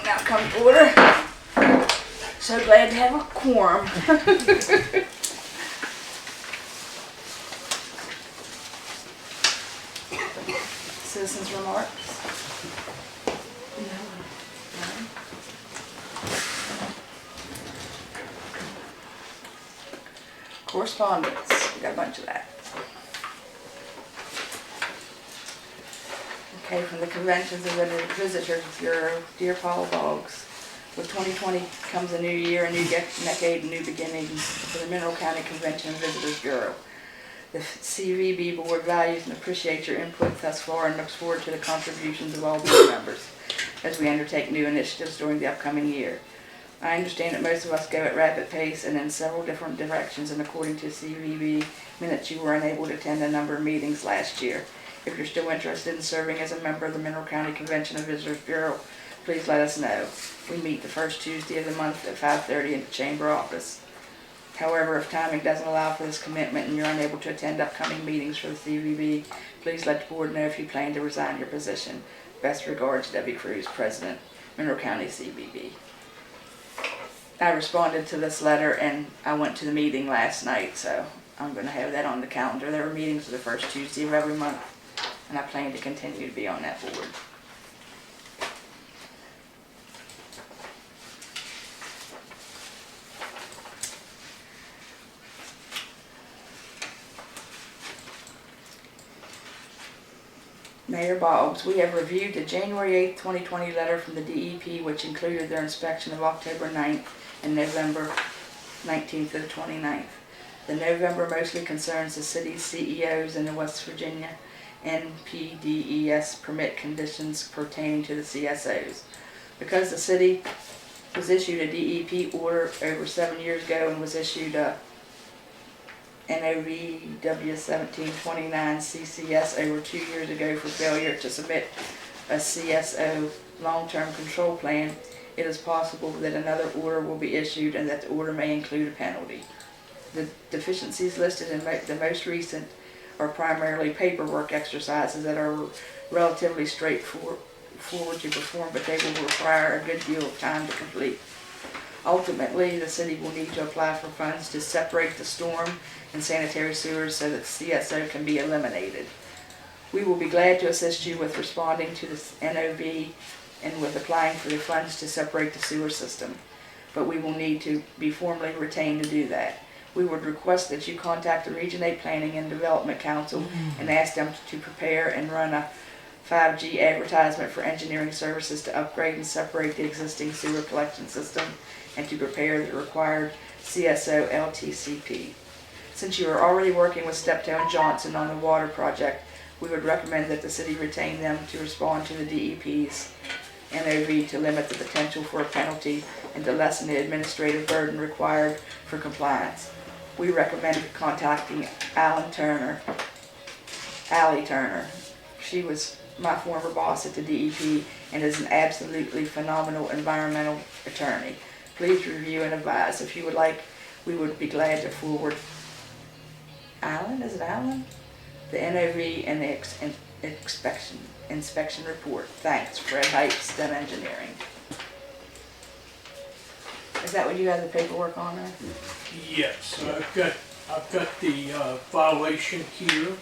Now come to order. So glad to have a quorum. Citizens' remarks? Correspondence, we got a bunch of that. Okay, from the Conventions and Visitors Bureau, Dear Paul Boggs. With 2020 comes a new year, a new decade, new beginnings for the Mineral County Convention and Visitors Bureau. The CVB Board values and appreciates your input thus far and looks forward to the contributions of all board members as we undertake new initiatives during the upcoming year. I understand that most of us go at rapid pace and in several different directions, and according to CVB minutes, you were unable to attend a number of meetings last year. If you're still interested in serving as a member of the Mineral County Convention and Visitors Bureau, please let us know. We meet the first Tuesday of the month at 5:30 in the chamber office. However, if timing doesn't allow for this commitment and you're unable to attend upcoming meetings for the CVB, please let the board know if you plan to resign your position. Best regards, Debbie Cruz, President, Mineral County CVB. I responded to this letter and I went to the meeting last night, so I'm going to have that on the calendar. There were meetings the first Tuesday of every month, and I plan to continue to be on that board. Mayor Boggs, we have reviewed the January 8, 2020 letter from the DEP, which included their inspection of October 9th and November 19th to the 29th. The November mostly concerns the city's CEOs and the West Virginia NPDES permit conditions pertaining to the CSOs. Because the city was issued a DEP order over 7 years ago and was issued a NOVW 1729 CCS over 2 years ago for failure to submit a CSO long-term control plan, it is possible that another order will be issued and that the order may include a penalty. The deficiencies listed in the most recent are primarily paperwork exercises that are relatively straightforward to perform, but they will require a good deal of time to complete. Ultimately, the city will need to apply for funds to separate the storm and sanitary sewers so that CSO can be eliminated. We will be glad to assist you with responding to the NOV and with applying for the funds to separate the sewer system, but we will need to be formally retained to do that. We would request that you contact the Region 8 Planning and Development Council and ask them to prepare and run a 5G advertisement for engineering services to upgrade and separate the existing sewer collection system and to prepare the required CSO LTCP. Since you are already working with Steptoe and Johnson on the water project, we would recommend that the city retain them to respond to the DEP's NOV to limit the potential for a penalty and to lessen the administrative burden required for compliance. We recommend contacting Allie Turner. She was my former boss at the DEP and is an absolutely phenomenal environmental attorney. Please review and advise. If you would like, we would be glad to forward Alan, is it Alan? The NOV and the inspection report. Thanks, Fred Height, STEM Engineering. Is that what you have the paperwork on there? Yes, I've got the violation here,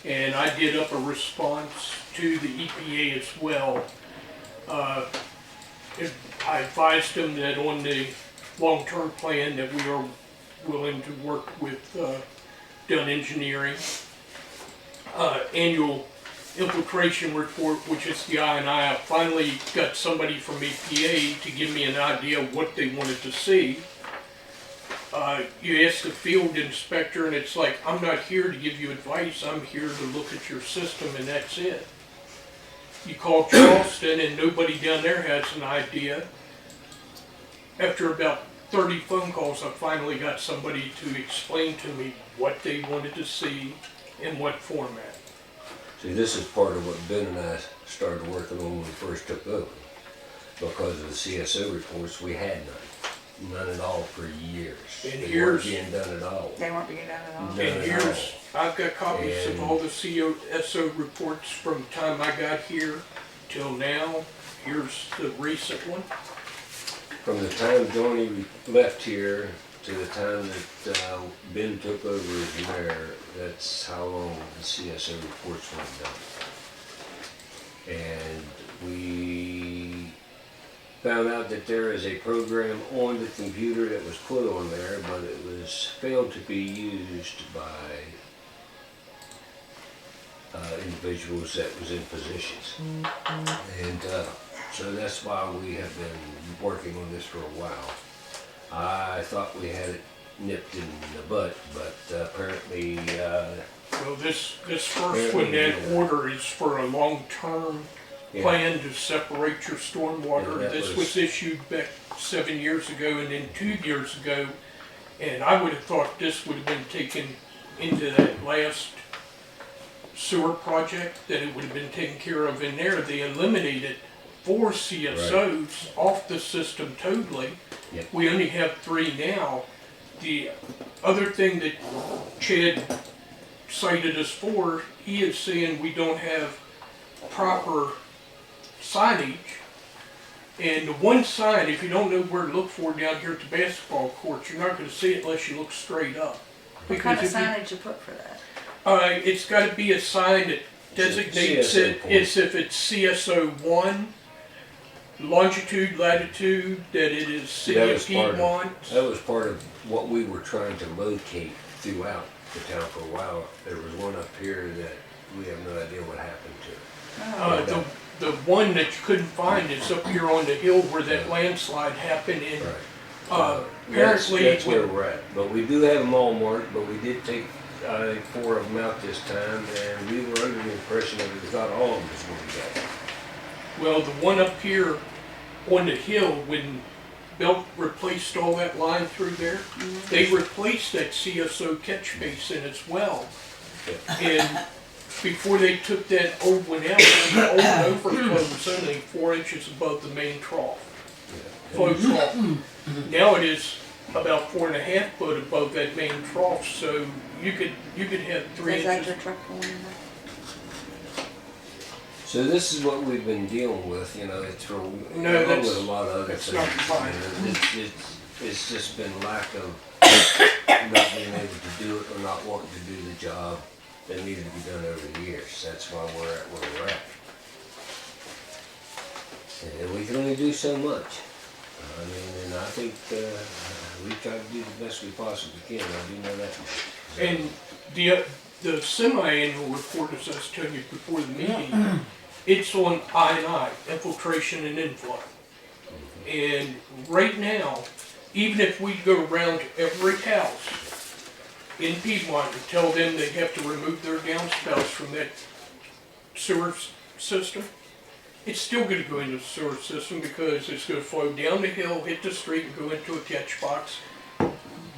and I did up a response to the EPA as well. I advised them that on the long-term plan that we are willing to work with Dunn Engineering. Annual infiltration report, which is the I&I. I finally got somebody from EPA to give me an idea of what they wanted to see. You ask the field inspector and it's like, I'm not here to give you advice, I'm here to look at your system and that's it. You call Charleston and nobody down there has an idea. After about 30 phone calls, I finally got somebody to explain to me what they wanted to see in what format. See, this is part of what Ben and I started working on when we first took over. Because of the CSO reports, we had none at all for years. And they here's, weren't being done at all. They weren't being done at all. None and at here's, all. I've got copies of all the CSO reports from the time I got here till now, Here's the recent one. From the time Johnny left here to the time that Ben took over as mayor, that's how long the CSO reports were done. And we found out that there is a program on the computer that was put on there, but it was failed to be used by individuals that was in positions. And so that's why we have been working on this for a while. I thought we had it nipped in the butt, but apparently, Well, this first one, that order is for a long-term plan to separate your stormwater. Yeah, This was issued back 7 years ago and then 2 years ago. And I would have thought this would have been taken into that last sewer project, that it would have been taken care of in there. They eliminated 4 CSOs off the system totally. Yep. We only have 3 now. The other thing that Chad cited us for, he is saying we don't have proper signage. And the one sign, if you don't know where to look for down here at the basketball court, you're not going to see it unless you look straight up. What kind of if you- signage you put for that? It's got to be a sign that designates CSO it point. as if it's CSO1, longitude, latitude, that it is City That of was part of- Piedmont. that was part of what we were trying to locate throughout the town for a while. There was one up here that we have no idea what happened to. The one that you couldn't find is up here on the hill where that landslide happened in. Right. Apparently, That's where we're at. But we do have them all marked, but we did take 4 of them out this time, and we were under the impression that we thought all of them was going to get. well, the one up here on the hill, when Belt replaced all that line through there, they replaced that CSO catch basin as well. And before they took that old one out, the old overflow was only 4 inches above the main trough, flow trough. Now it is about 4.5 foot above that main trough, so you could have 3 Is that inches. your truck going in there? So this is what we've been dealing with, you know, it's for, along that's- with a lot of other that's things. not fine. You know, it's just been lack of not being able to do it or not wanting to do the job that needed to be done over the years. That's why we're at where we're at. And we can only do so much. I mean, and I think we try to do the best we possibly can, I do know that much. And the semi-annual report, as I was telling you before the meeting, it's on I&I, infiltration and inflow. And right now, even if we go around every house in Piedmont and tell them they have to remove their downspouts from that sewer system, it's still gonna go into the sewer system because it's gonna flow down the hill, hit the street, and go into a catch box,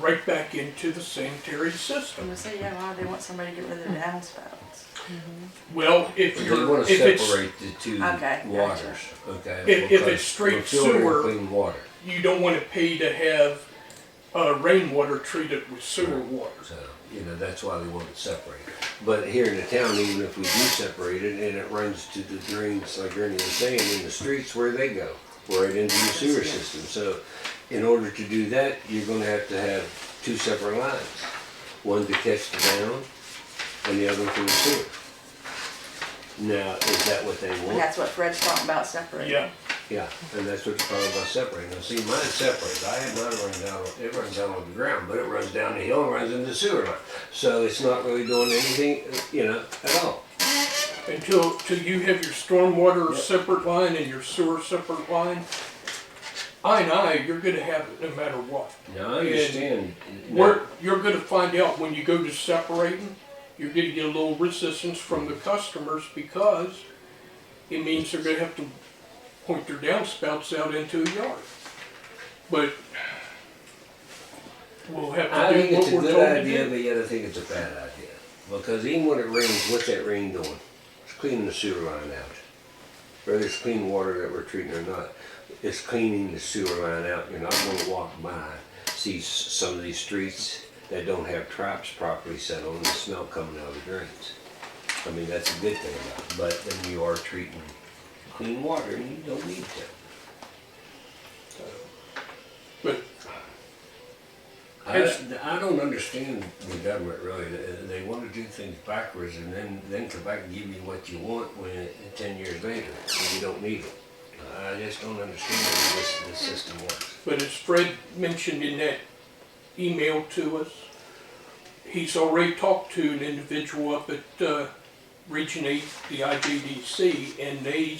right back into the sanitary I'm system. gonna say, yeah, why do they want somebody to get rid of their downspouts? Well, if They you're, want to if it's, separate the two Okay, gotcha. waters, okay? If because it's straight we're filtering sewer- clean water, you don't wanna pay to have, rainwater treated with sewer water. so, you know, that's why they want it separated. But here in the town, even if we do separate it and it runs to the drains, like Ernie was saying, in the streets where they go, right into the sewer system. So in order to do that, you're gonna have to have 2 separate lines. One to catch the down and the other for the sewer. Now, is that what they And want? that's what Fred's talking about separating. Yeah, Yeah, and that's what you're talking about separating. Now, see, mine's separated. I have mine run down, it runs down on the ground, but it runs down the hill and runs into the sewer line. So it's not really doing anything, you know, at all. until you have your stormwater separate line and your sewer separate line. I&I, you're gonna have it no matter what. Now, I understand. You're gonna find out when you go to separating, you're gonna get a little resistance from the customers because it means they're gonna have to point their downspouts out into a yard. But we'll have I to think do it's what a we're good told to idea, do. but yet I think it's a bad idea. Because even when it rains, what's that rain doing? It's cleaning the sewer line out. Whether it's clean water that we're treating or not, it's cleaning the sewer line out. You're not gonna walk by, see some of these streets that don't have traps properly set on, the smell coming out of the drains. I mean, that's a good thing about it, but then you are treating clean water and you don't need to. But I don't understand the government really. They want to do things backwards and then come back and give you what you want when 10 years later when you don't need it. I just don't understand how this system works. But as Fred mentioned in that email to us, he's already talked to an individual up at Region 8, the IJDC, and they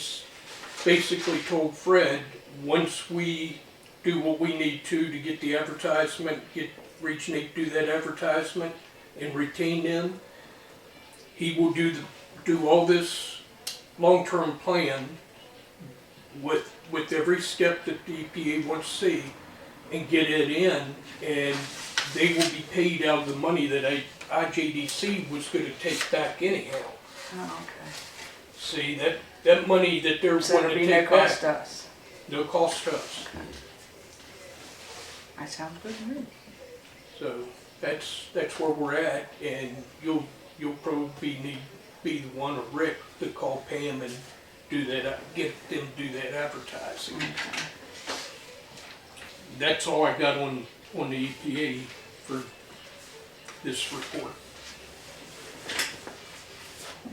basically told Fred, once we do what we need to get the advertisement, get Region 8 to do that advertisement and retain them, he will do all this long-term plan with every step that the EPA wants to see and get it in, and they will be paid out of the money that IJDC was going to take back anyhow. Oh, okay. See, that money that they're So going there'll to be no take cost back, to us. no cost to us. That sounds good to me. So that's where we're at, and you'll probably be the one or Rick to call Pam and do that, get them to do that advertising. Okay. That's all I got on the EPA for this report.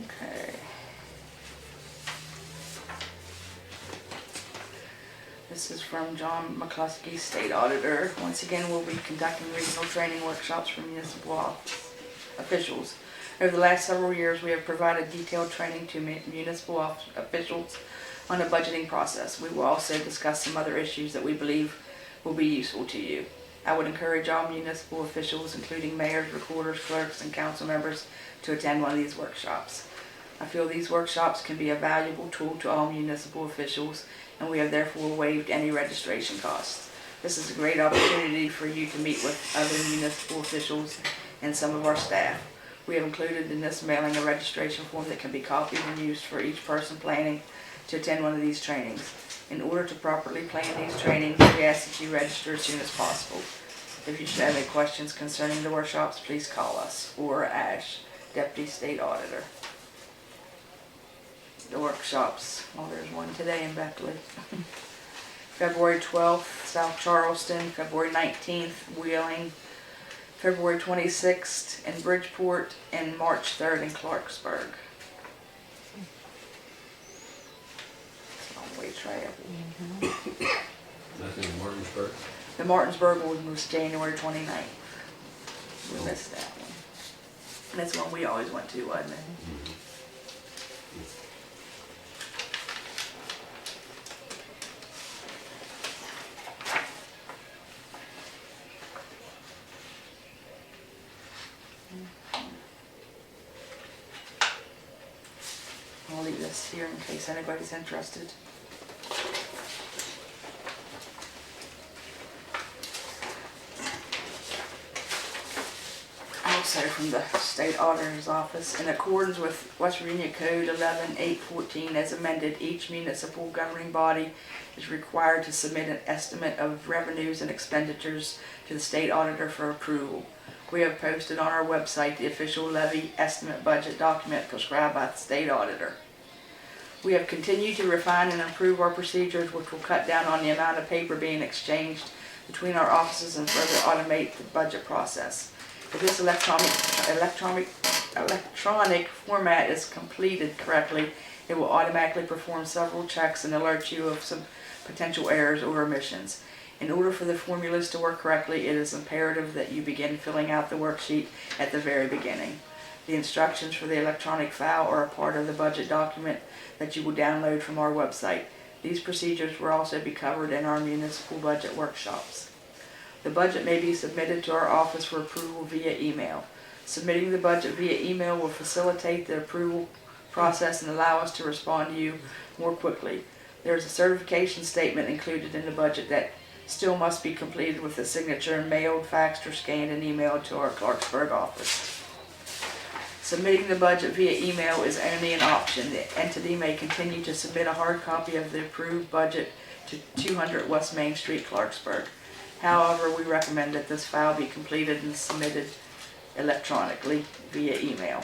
Okay. This is from John McCluskey, State Auditor. Once again, we'll be conducting regional training workshops for municipal officials. Over the last several years, we have provided detailed training to municipal officials on the budgeting process. We will also discuss some other issues that we believe will be useful to you. I would encourage all municipal officials, including mayors, recorders, clerks, and council members, to attend one of these workshops. I feel these workshops can be a valuable tool to all municipal officials, and we have therefore waived any registration costs. This is a great opportunity for you to meet with other municipal officials and some of our staff. We have included in this mailing a registration form that can be copied and used for each person planning to attend one of these trainings. In order to properly plan these trainings, we ask that you register as soon as possible. If you should have any questions concerning the workshops, please call us or Ash, Deputy State Auditor. The workshops, well, there's one today in Beckley. February 12th, South Charleston. February 19th, Wheeling. February 26th in Bridgeport, and March 3rd in Clarksburg. It's a long way travel. Nothing in Martinsburg. The Martinsburg one was January 29th. We missed that one. And that's one we always went to, wasn't it? I'll leave this here in case anybody's interested. Also from the State Auditor's Office, in accordance with West Virginia Code 11-814 as amended, each municipal governing body is required to submit an estimate of revenues and expenditures to the State Auditor for approval. We have posted on our website the official levy estimate budget document prescribed by the State Auditor. We have continued to refine and improve our procedures, which will cut down on the amount of paper being exchanged between our offices and further automate the budget process. If this electronic format is completed correctly, it will automatically perform several checks and alert you of some potential errors or omissions. In order for the formulas to work correctly, it is imperative that you begin filling out the worksheet at the very beginning. The instructions for the electronic file are a part of the budget document that you will download from our website. These procedures will also be covered in our municipal budget workshops. The budget may be submitted to our office for approval via email. Submitting the budget via email will facilitate the approval process and allow us to respond to you more quickly. There is a certification statement included in the budget that still must be completed with a signature and mailed, faxed, or scanned and emailed to our Clarksburg office. Submitting the budget via email is only an option. The entity may continue to submit a hard copy of the approved budget to 200 West Main Street, Clarksburg. However, we recommend that this file be completed and submitted electronically via email.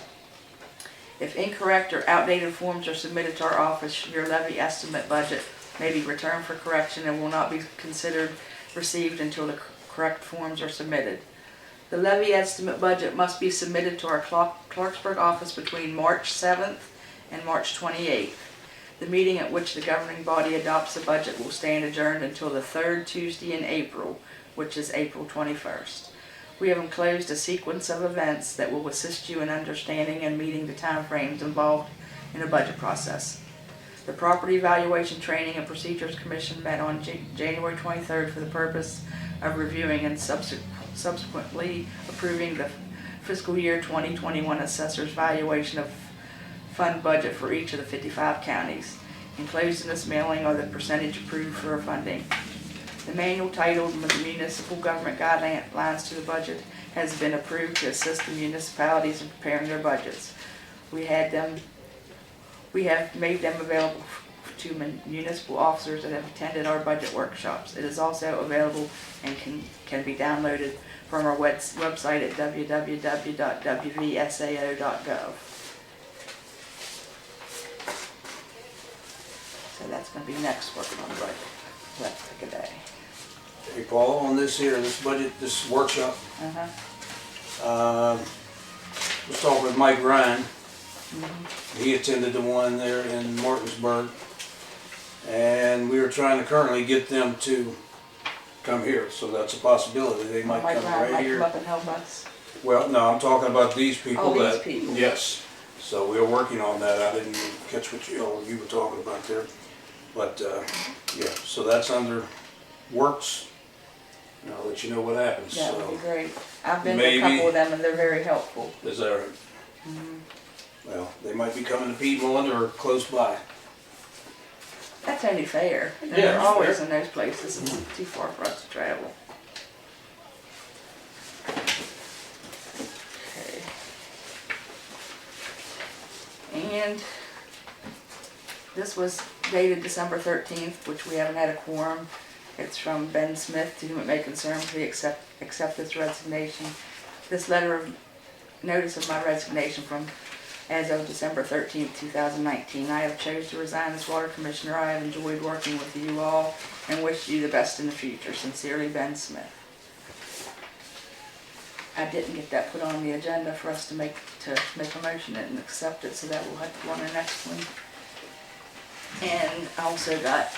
If incorrect or outdated forms are submitted to our office, your levy estimate budget may be returned for correction and will not be considered received until the correct forms are submitted. The levy estimate budget must be submitted to our Clarksburg office between March 7th and March 28th. The meeting at which the governing body adopts the budget will stand adjourned until the third Tuesday in April, which is April 21st. We have enclosed a sequence of events that will assist you in understanding and meeting the timeframes involved in the budget process. The Property Valuation Training and Procedures Commission met on January 23rd for the purpose of reviewing and subsequently approving the fiscal year 2021 assessor's valuation of fund budget for each of the 55 counties. Enclosed in this mailing are the percentage approved for funding. The manual titled Municipal Government Guidelines to the Budget has been approved to assist the municipalities in preparing their budgets. We have made them available to municipal officers that have attended our budget workshops. It is also available and can be downloaded from our website at www.wvsao.gov. So that's going to be next working on the budget. Let's take a day. Hey, Paul, on this here, this budget, this workshop, was talking with Mike Ryan. He attended the one there in Martinsburg, and we were trying to currently get them to come here, so that's a possibility. They might come right might here. come up and help us. Well, no, I'm talking about these people. Oh, these that, people. Yes. So we're working on that. I didn't catch what you were talking about there, but yeah. So that's under works. And I'll let you know what happens. That would be great. I've been maybe- to a couple of them and they're very helpful. Is that right? Well, they might be coming to Piedmont or close by. That's only fair. And Yeah, they're it's always fair. in those places. It's too far for us to travel. Okay. And this was dated December 13th, which we haven't had a quorum. It's from Ben Smith, to whom it may concern, please accept this resignation. This letter of notice of my resignation from as of December 13th, 2019. I have chosen to resign as water commissioner. I have enjoyed working with you all and wish you the best in the future. Sincerely, Ben Smith. I didn't get that put on the agenda for us to make a motion and accept it, so that will have to go on the next one. And I also got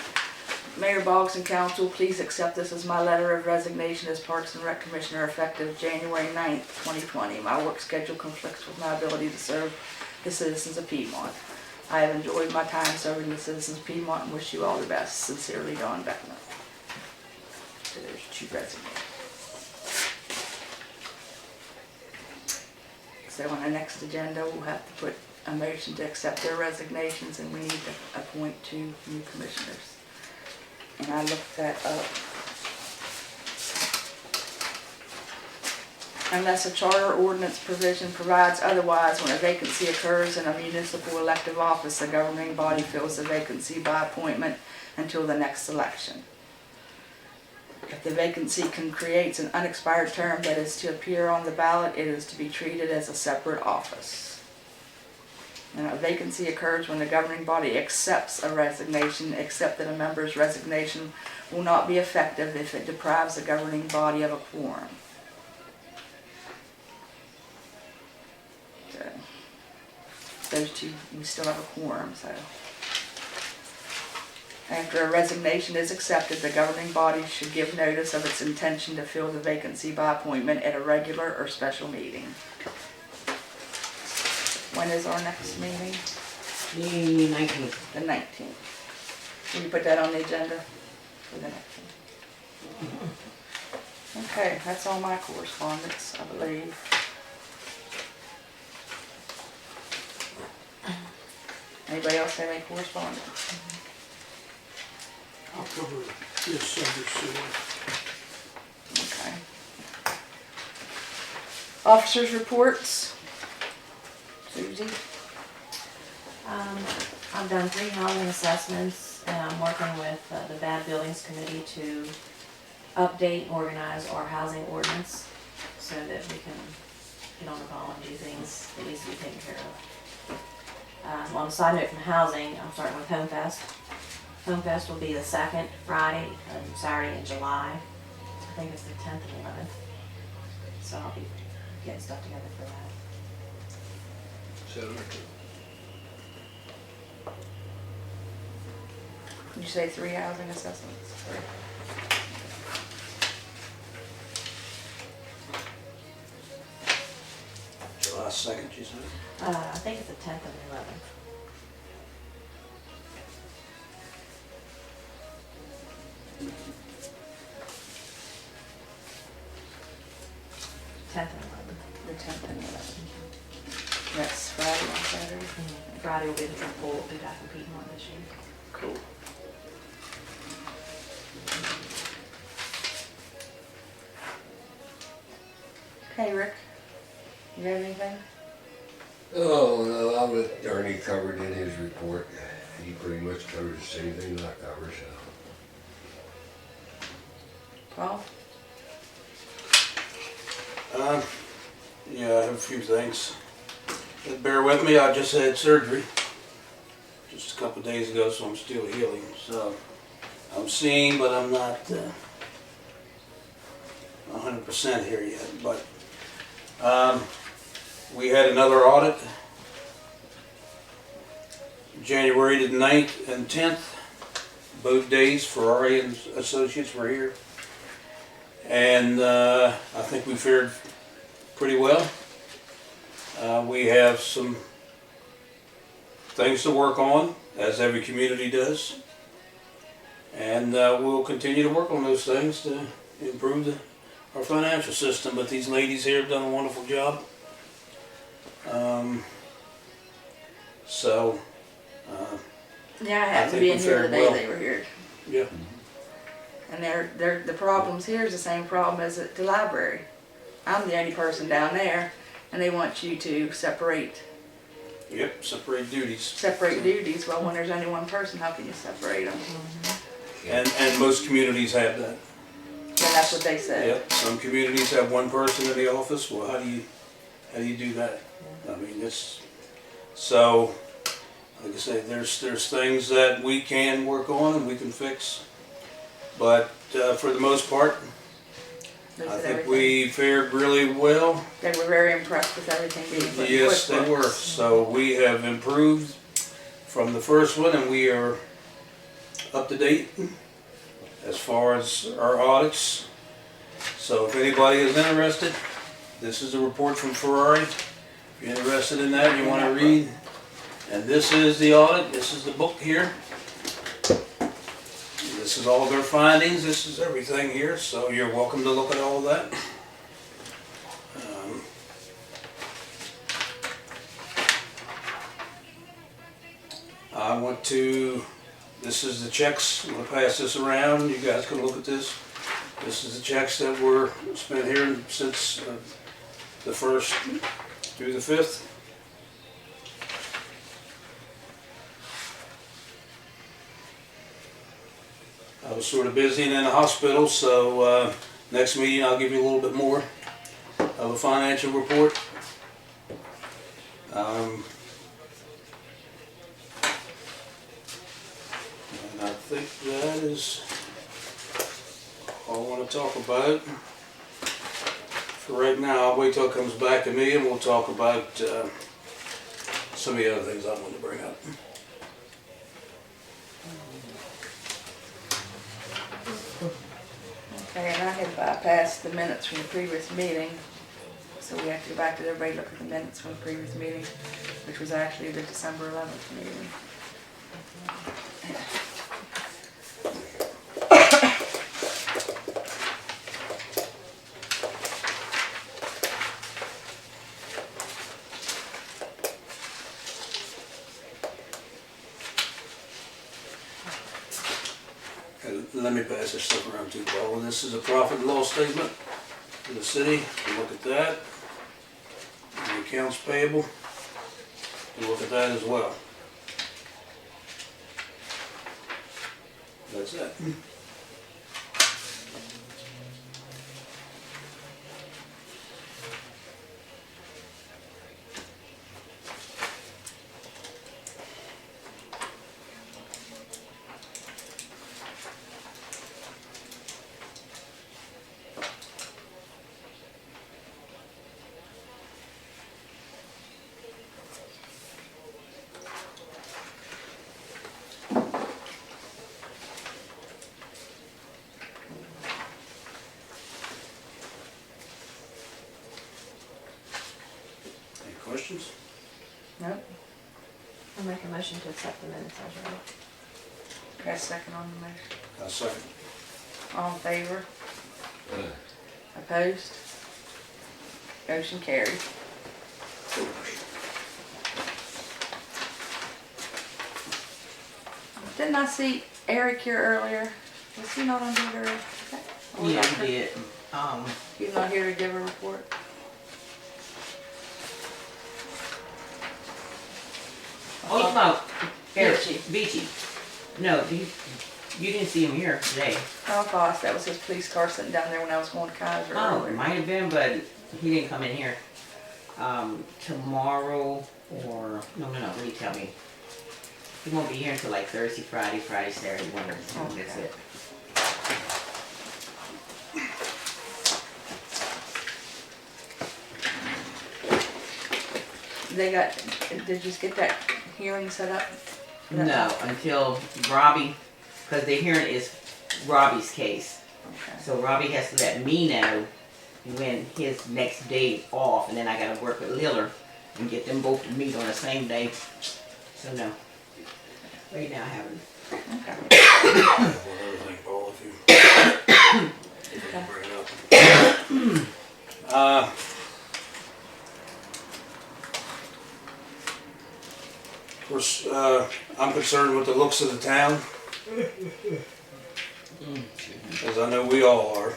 Mayor Boggs and Council, please accept this as my letter of resignation as Parks and Rec Commissioner effective January 9th, 2020. My work schedule conflicts with my ability to serve the citizens of Piedmont. I have enjoyed my time serving the citizens of Piedmont and wish you all the best. Sincerely, Don Beckner. So there's 2 resignations. So on the next agenda, we'll have to put a motion to accept their resignations, and we need to appoint 2 new commissioners. And I looked that up. Unless a charter ordinance provision provides otherwise, when a vacancy occurs in a municipal elective office, the governing body fills the vacancy by appointment until the next election. If the vacancy creates an unexpired term that is to appear on the ballot, it is to be treated as a separate office. And a vacancy occurs when the governing body accepts a resignation, except that a member's resignation will not be effective if it deprives the governing body of a quorum. So, those 2, we still have a quorum, so. After a resignation is accepted, the governing body should give notice of its intention to fill the vacancy by appointment at a regular or special meeting. When is our next meeting? The 19th. The 19th. Can you put that on the agenda for the next one? Okay, that's all my correspondence, I believe. Anybody else have any correspondence? I'll cover this under sewer. Okay. Officers' reports. Susie? I've done 3 housing assessments, and I'm working with the Bad Buildings Committee to update, organize our housing ordinance so that we can get on the ball and do things that needs to be taken care of. On a side note from housing, I'm starting with Home Fest. Home Fest will be the second Friday and Saturday in July. I think it's the 10th and 11th. So I'll be getting stuff together for that. Did you say 3 housing assessments? July 2nd, you said? I think it's the 10th and 11th. Tenth and 11th. The 10th and 11th. That's Friday and Saturday. Friday will be the truck pull, will be back in Piedmont this year. Cool. Okay, Rick, you have anything? Oh, no, I'll let Ernie cover it in his report. He pretty much covers the same thing I cover, so. Paul? Yeah, I have a few things. Bear with me, I just had surgery just a couple of days ago, so I'm still healing. So I'm seeing, but I'm not 100% here yet. But we had another audit, January the 9th and 10th. Both days, Ferrari and Associates were here. And I think we fared pretty well. We have some things to work on, as every community does. And we'll continue to work on those things to improve our financial system. But these ladies here have done a wonderful job. Yeah, I I happened to think be we in here the fared day well. they were here. Yeah. And the problems here is the same problem as at the library. I'm the only person down there, and they want you to separate Yep, separate duties. duties. Well, when there's only one person, how can you separate them? And most communities have that. And that's what they said. Yep, some communities have one person in the office. Well, how do you do that? I mean, so, like I say, there's things that we can work on and we can fix. But for the most part, They I said think everything. we fared really well. They were very impressed with everything being put in Yes, they were. QuickBooks. So we have improved from the first one, and we are up to date as far as our audits. So if anybody is interested, this is a report from Ferrari. If you're interested in that, you want to read. And this is the audit. This is the book here. This is all their findings. This is everything here. So you're welcome to look at all that. I want to, this is the checks, I'm going to pass this around, you guys can look at this. This is the checks that were spent here since the 1st through the 5th. I was sort of busy and in the hospital, so next meeting I'll give you a little bit more of a financial report. And I think that is all I want to talk about. For right now, I'll wait till it comes back to me and we'll talk about some of the other things I wanted to bring up. Okay, and I had bypassed the minutes from the previous meeting, so we have to go back to everybody look at the minutes from the previous meeting, which was actually the December 11th meeting. Let me pass this stuff around too, Paul. This is a profit and loss statement for the city. You look at that. The accounts payable. You look at that as well. That's it. questions? Nope. I'll make a motion to accept the minutes as read. Got a second on the motion? A second. All in favor? Uh, Opposed? Motion carried. Didn't I see Eric here earlier? Was he not on duty earlier? Or was Yeah, I- he did. He's not here to give a report? Oh, you about Eric Beachy. Beachy? No, you didn't see him here today. Oh gosh, that was his police car sitting down there when I was going to Kaiser Oh, earlier. might have been, but he didn't come in here. Tomorrow or no, what do you tell me? He won't be here until like Thursday, Friday, Saturday, one of the two. That's Okay. it. They got, did you get that hearing set up? No, until Robbie, because the hearing is Robbie's case. Okay. So Robbie has to let me know when his next day off, and then I gotta work with Liller and get them both to meet on the same day. So no, right now I haven't. Okay. One other thing, Paul, if you can bring it up. Of course, I'm concerned with the looks of the town, as I know we all are.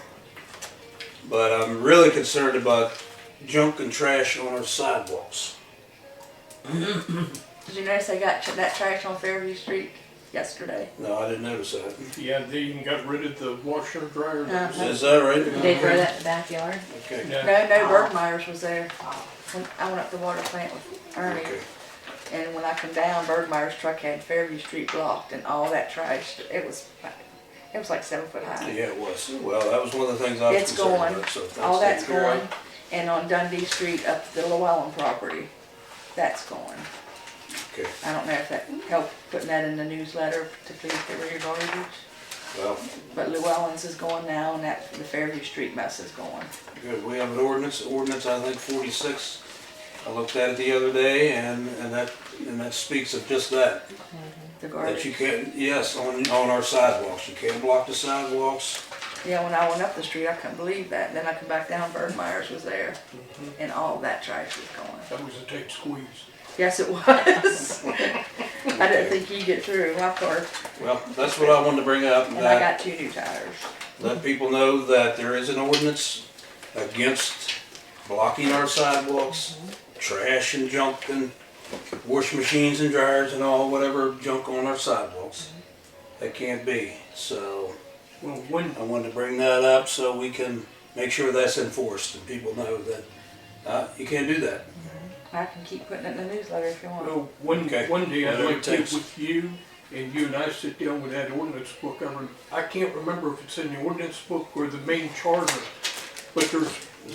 But I'm really concerned about junk and trash on our sidewalks. Did you notice they got that trash on Fairview Street yesterday? No, I didn't notice that. Yeah, they even got rid of the washer and dryer. Uh-huh. Is that right? They throw that in the backyard? Okay. Yeah. No, Bergmeyer's was there. When I went up to the water plant with Ernie, Okay. and when I come down, Bergmeyer's truck had Fairview Street blocked, and all that trash, it was like 7 foot high. Yeah, it was. Well, that was one of the things I was It's concerned going, about. So thanks all to that's you, Gary. going, and on Dundee Street up to the Llewellyn property, that's going. Okay. I don't know if that helped putting that in the newsletter to please get rid of your garbage, Well, but Llewellyn's is going now, and that, the Fairview Street mess is going. good. We have an ordinance I think 46. I looked at it the other day, and that speaks of just that. The That you garbage. can't, yes, on our sidewalks. You can't block the sidewalks. Yeah, when I went up the street, I couldn't believe that, and then I come back down, Bergmeyer's was there, and all that trash was going. That was a tight squeeze. Yes, it was. I didn't think you'd get through my car, Well, that's what I wanted to bring up. and I That got 2 new tires. let people know that there is an ordinance against blocking our sidewalks, trash and junk and wash machines and dryers and all whatever junk on our sidewalks. That can't be. So Well, when, I wanted to bring that up so we can make sure that's enforced and people know that you can't do that. I can keep putting it in the newsletter if you want. well, Okay. one day I'd Whatever like it to get takes. with you, and you and I sit down with that ordinance book. I can't remember if it's in the ordinance book or the main charter, but there's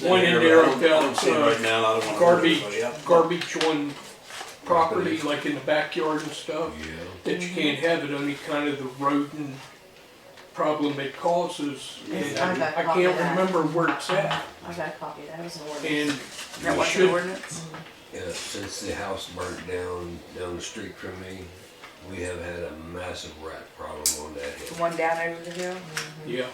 one in there I don't about see it right now. I don't want to garbage on property, like in the backyard and stuff, yeah. that you can't have it, only kind of the rodent problem it causes. Yes, And I've got a I copy can't of that. remember where it's at. I got a copy, that was an And ordinance. That we wasn't should, the ordinance? Yeah, since the house burnt down the street from me, we have had a massive rat problem on that The hill. one down over the hill? yeah,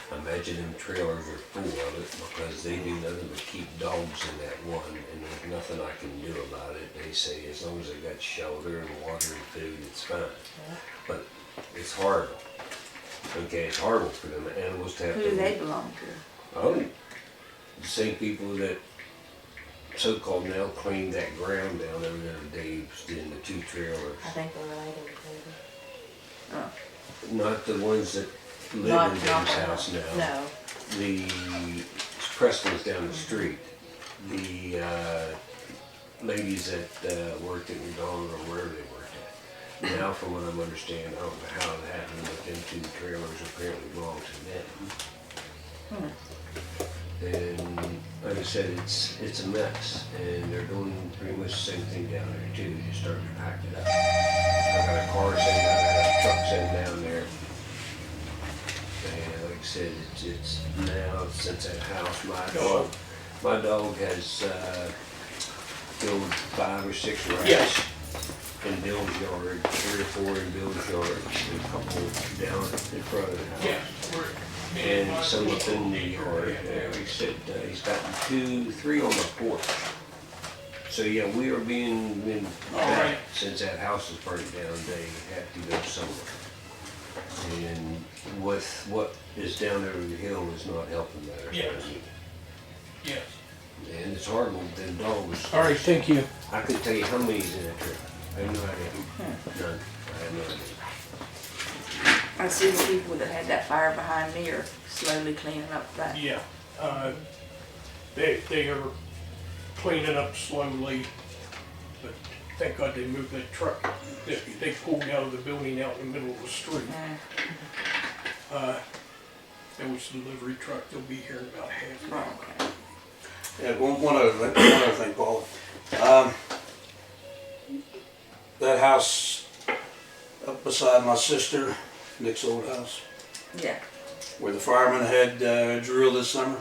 I imagine them trailers are full of it because they do nothing but keep dogs in that one, and there's nothing I can do about it. They say as long as they got shelter and water and food, it's fine. But it's horrible. Okay, it's horrible for them animals to have Who to. do they belong to? Oh, the same people that so-called now cleaned that ground down over there to Dave's in the 2 trailers. I think they're related to Not the ones that live Not- in Dave's not- house now. No, The Preston's down the street. The ladies that worked at McDonald's or wherever they worked at. Now, from what I'm understanding, I don't know how it happened, but them 2 trailers apparently belong to them. And like I said, it's a mess, and they're doing pretty much the same thing down there too. Just starting to pack it up. I got a car sitting down there, I got a truck sitting down there. And like I said, it's now since that house, my dog has build 5 or 6 racks Yes. in Bill's yard, 3 or 4 in Bill's yard, and a couple down in front of the house. Yeah, we're. And some up in the yard. He said he's got 2, 3 on the porch. So yeah, we are being All right. since that house is burnt down, they have to go somewhere. And with what is down over the hill is not helping matters. Yes. Yes. And it's horrible, them dogs. All right, thank you. I couldn't tell you how many's in that trip. I have no idea. None. I have no idea. I see the people that had that fire behind me are slowly cleaning up that. Yeah, they are cleaning up slowly, but thank God they moved that truck. They pulled out of the building out in the middle of the street. That was the delivery truck. They'll be here in about half an hour. Okay. Yeah, one other thing, Paul. That house up beside my sister, Nick's old house, Yeah. where the firemen had drilled this summer.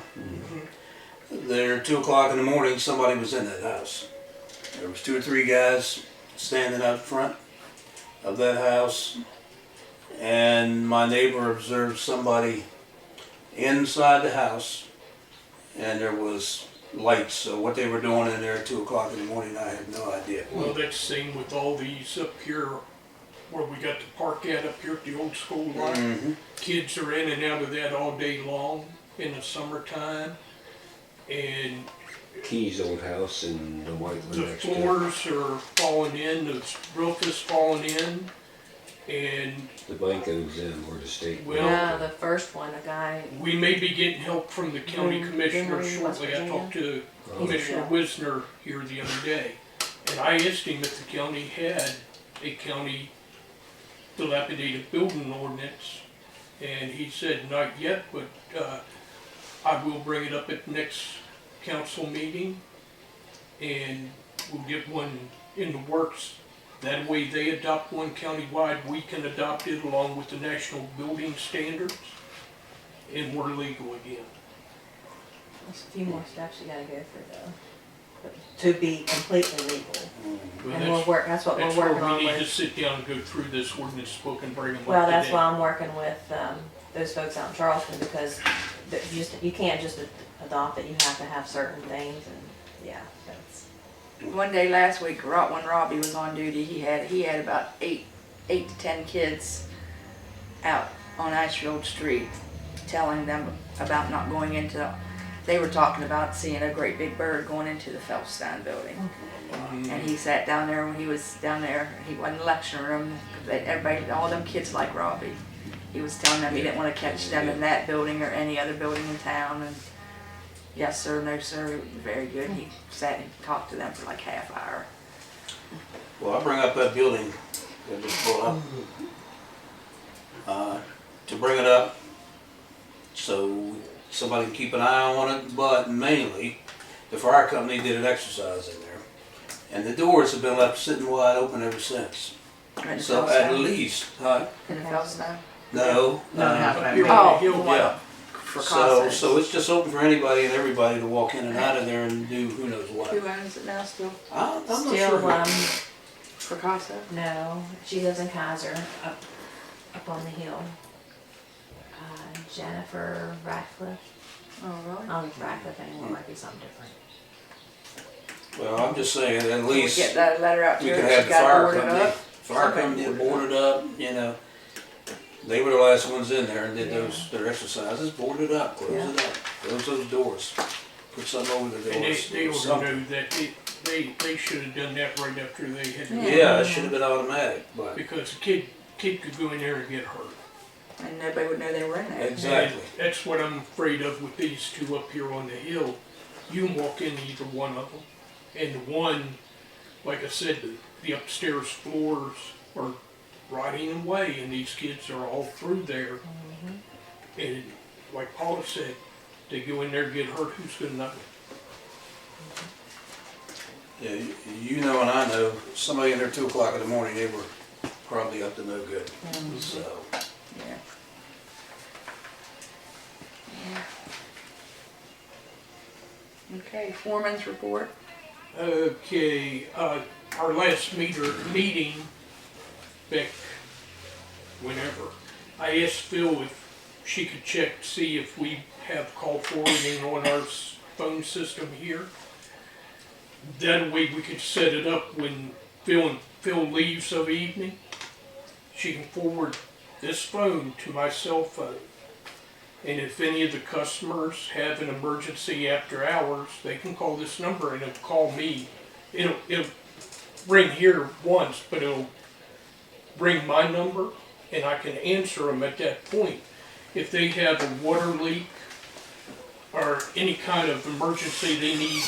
There, 2 o'clock in the morning, somebody was in that house. There was 2 or 3 guys standing out front of that house, and my neighbor observed somebody inside the house, and there was lights. So what they were doing in there at 2 o'clock in the morning, I have no idea. Well, that's the same with all these up here where we got the park at up here at the old school line. Kids are in and out of that all day long in the summertime. And Key's old house and the white one the next to it. floors are falling in, the roof is falling in. And The bank owns them or the state. Well- No, the first one, a guy, we may be getting help from the county Mm, commissioner Beckner, West shortly. I Virginia. talked to Oh. Commissioner Wisner here the other day. And I asked him if the county had a county dilapidated building ordinance. And he said not yet, but I will bring it up at next council meeting. And we'll get one in the works. That way they adopt one countywide, we can adopt it along with the national building standards. And we're legal again. there's a few more steps you gotta go through though, to be completely legal. Well, And that's what we're That's working where on we need to with. sit down and go through this ordinance book and bring them up Well, to that's date. why I'm working with, those folks out in Charleston, because you can't just adopt it, you have to have certain things, and, yeah, that's. One day last week, when Robbie was on duty, he had about 8 to 10 kids out on Ashfield Street, telling them about not going into. They were talking about seeing a great big bird going into the Feldstein building, and he sat down there when he was down there. He wasn't lecturing them. Everybody, all them kids like Robbie. He was telling them he didn't want to catch them in that building or any other building in town, and. Yes, sir, no, sir, it was very good. He sat and talked to them for like half hour. Well, I bring up that building that just brought up. To bring it up so somebody can keep an eye on it, but mainly the fire company did an exercise in there. And the doors have been left sitting wide open ever since. In the So at Feldstein? least, huh? In the Feldstein? No. Up no. here Oh, on the hill, the one Yeah. for So, concerts. so it's just open for anybody and everybody to walk in and out of there and do who knows what. Who owns it now still? I'm not Still, sure. For Casa? no, she lives in Kaiser, up on the hill. Jennifer Ratcliffe, Oh, really? I don't know if Ratcliffe anymore, might be something different. Well, I'm just saying, at We least get that letter out to we her, can that have she the got fire boarded company. up. Fire company that boarded up, you know. They were the last ones in there and did their exercises, boarded up, closed it up, close those doors, put something over the And doors. they ought to something. know that they should have done that right after they had. Yeah, it should have been automatic, but Because a kid could go in there and get hurt. And nobody would know they were in there. exactly. And that's what I'm afraid of with these two up here on the hill. You can walk in either one of them. And the one, like I said, the upstairs floors are rotting away and these kids are all through there. And like Paula said, they go in there and get hurt, who's gonna know? Yeah, you know and I know, somebody in there 2 o'clock in the morning, they were probably up to no good, so. Yeah. Yeah. Okay, foreman's report. Okay, our last meeting, back whenever, I asked Phil if she could check to see if we have call forwarding on our phone system here. That way we could set it up when Phil leaves of the evening. She can forward this phone to my cell phone. And if any of the customers have an emergency after hours, they can call this number and it'll call me. It'll ring here once, but it'll ring my number and I can answer them at that point. If they have a water leak or any kind of emergency they need,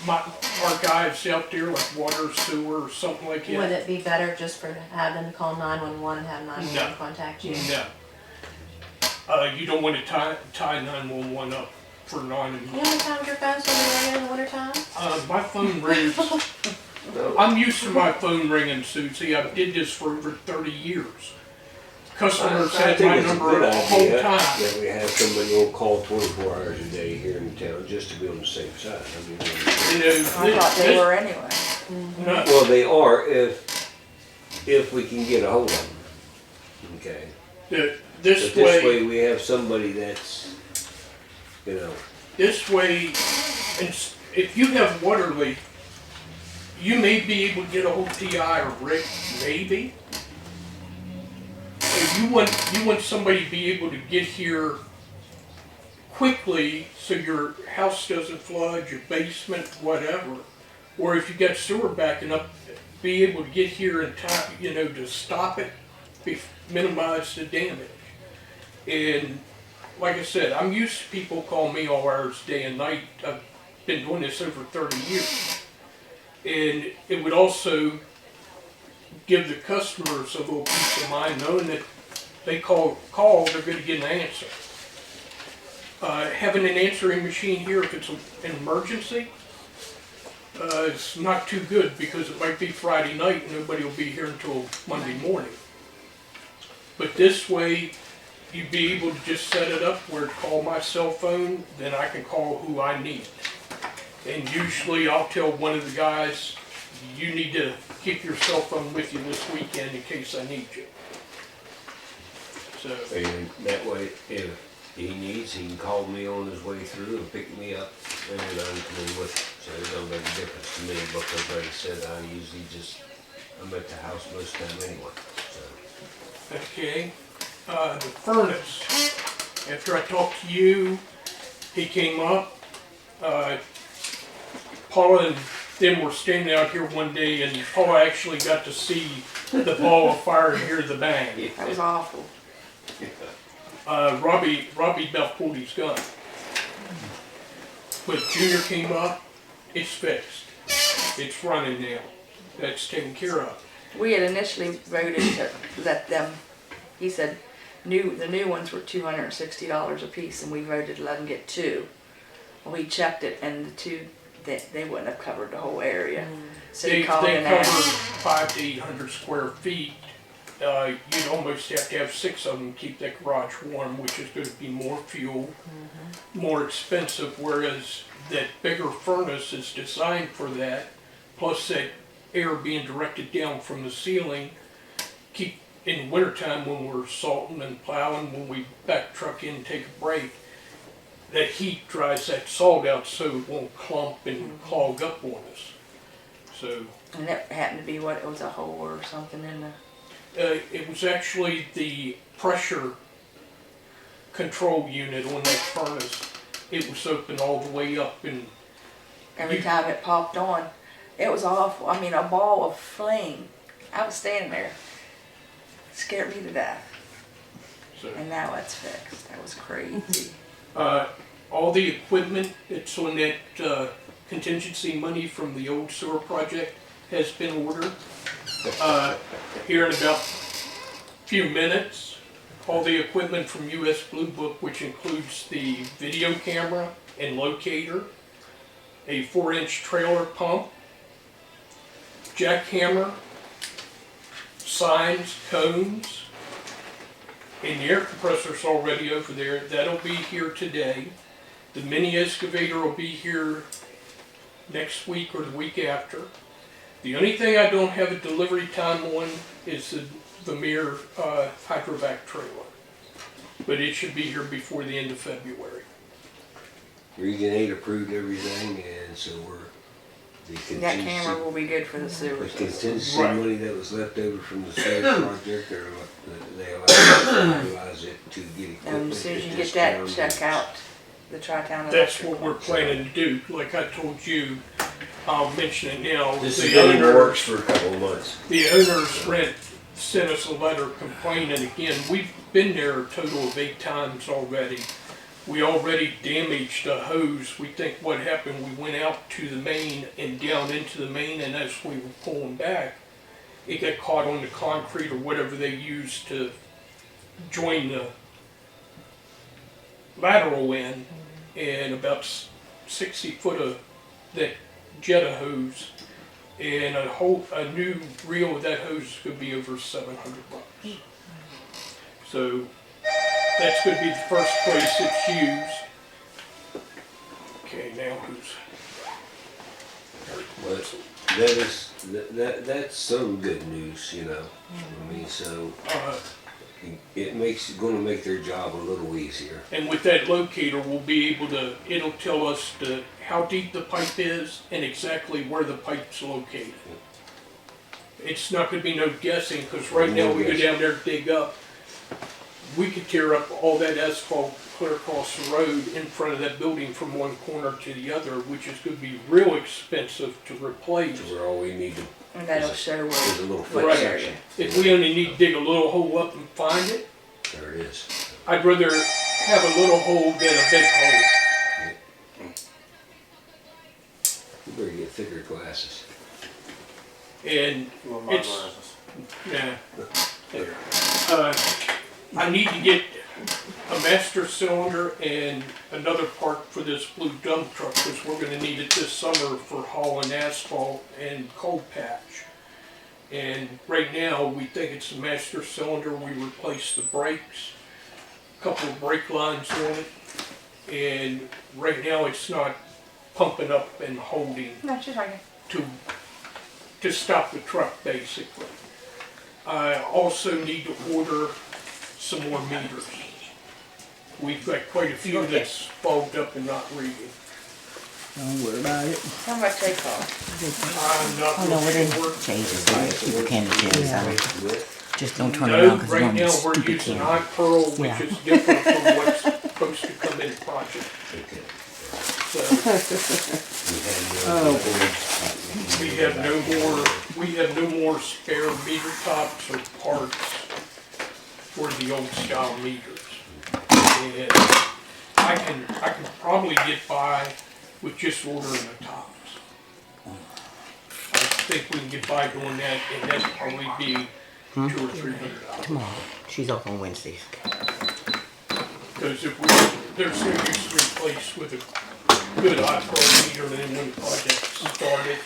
our guys out there like water, sewer, or something like that. Would it be better just for have them call 911 and have 911 No. contact you? No. You don't want to tie 911 up for You know how many times your phone's going to ring in the wintertime? my phone rings. I'm used to my phone ringing, Susie. I did this for over 30 years. Customers I had think my it's a number good the whole idea time. that we have somebody on call 24 hours a day here in town, just to be on the safe side. I mean, You know, I thought they were anyway. no, well, they are if we can get a hold of them. Okay. this But this way, way we have somebody that's, you know, if you have water leak, you may be able to get a hold of T.I. or Rick, maybe. If you want somebody to be able to get here quickly so your house doesn't flood, your basement, whatever. Or if you got sewer backing up, be able to get here in time, to stop it, minimize the damage. And like I said, I'm used to people calling me all hours, day and night. I've been doing this over 30 years. And it would also give the customers a little peace of mind knowing that they call, they're going to get an answer. Having an answering machine here, if it's an emergency, it's not too good because it might be Friday night and nobody will be here until Monday morning. But this way, you'd be able to just set it up where to call my cell phone, then I can call who I need. And usually I'll tell one of the guys, you need to keep your cell phone with you this weekend in case I need you. So, and that way, if he needs, he can call me on his way through and pick me up, and then I'm coming with him. So it don't make a difference to me, because like I said, I'm at the house most of the time anyway, so. okay, the furnace, after I talked to you, he came up, Paula and them were standing out here one day and Paula actually got to see the ball of fire and hear the bang. That was awful. Robbie about pulled his gun. But Junior came up, it's fixed. It's running now. That's taken care of. We had initially voted to let them, he said, the new ones were $260 a piece, and we voted to let them get two. Well, he checked it, and the two, they wouldn't have covered the whole area. So They he called cover and asked. 500 to 800 square feet. You'd almost have to have 6 of them to keep that garage warm, which is going to be more fuel, more expensive, whereas that bigger furnace is designed for that, plus that air being directed down from the ceiling. Keep in wintertime when we're salting and plowing, when we back truck in and take a break, that heat dries that salt out so it won't clump and clog up on us. So And that happened to be what, it was a hole or something in the, it was actually the pressure control unit on that furnace. It was open all the way up, and every time it popped on, it was awful. I mean, a ball of flame. I was standing there. It scared me to death. so. And now it's fixed. That was crazy. All the equipment that's on that contingency money from the old sewer project has been ordered. Here in about a few minutes, all the equipment from US Blue Book, which includes the video camera and locator, a 4-inch trailer pump, jackhammer, signs, cones, and the air compressor's already over there. That'll be here today. The mini excavator will be here next week or the week after. The only thing I don't have a delivery time on is the Vermeer hydrovac trailer. But it should be here before the end of February. Region 8 approved everything, and so the That camera contingency, will be good for the sewer the system. contingency Right. money that was left over from the sewer project, they allowed us to utilize it to get equipment. As soon as you at get that, discounted check out the Tri-Town That's Electric what we're one. planning to do. Like I told you, I'll mention it now. This has The been in the owner, works for a couple of months. the owner's rent sent us a letter complaining again. We've been there a total of 8 times already. We already damaged a hose. We think what happened, we went out to the main and down into the main, and as we were pulling back, it got caught on the concrete or whatever they used to join the lateral in, and about 60 foot of that Jetta hose, and a new reel of that hose could be over $700. So that's going to be the first place it's used. Okay, now who's? But that's some good news, you know. I mean, so gonna make their job a little easier. And with that locator, we'll be able to, it'll tell us how deep the pipe is and exactly where the pipe's located. It's not gonna be no guessing, because right now we go down there, dig up. We could tear up all that asphalt clear across the road in front of that building from one corner to the other, which is gonna be real expensive to replace. So we're all we need to, And that'll show is where, a little what foot area. section. If we only need to dig a little hole up and find it, There it is. I'd rather have a little hole than a big hole. You better get thicker glasses. And Well, my It's- glasses. yeah. I need to get a master cylinder and another part for this blue dump truck, because we're gonna need it this summer for hauling asphalt and cold patch. And right now, we think it's a master cylinder. We replaced the brakes, a couple of brake lines on it, and right now it's not pumping up and holding No, she's right here. to stop the truck, basically. I also need to order some more meters. We've got quite a few that's fogged up and not reading. Don't worry about it. How much they cost? I'm not Oh, no, real it sure. didn't change it, so people can't do it, so just don't turn No, around, cause right one now we're stupid using kid. iPearl, Yeah. which is different from what's supposed to come in project. Okay. So We we have no more spare meter tops or parts for the old style meters. And I can probably get by with just ordering the tops. I think we can get by doing that, and that'd probably be $200 or $300. Tomorrow, she's off on Wednesdays. Because there's no use to replace with a good iPearl meter, and then when the project started,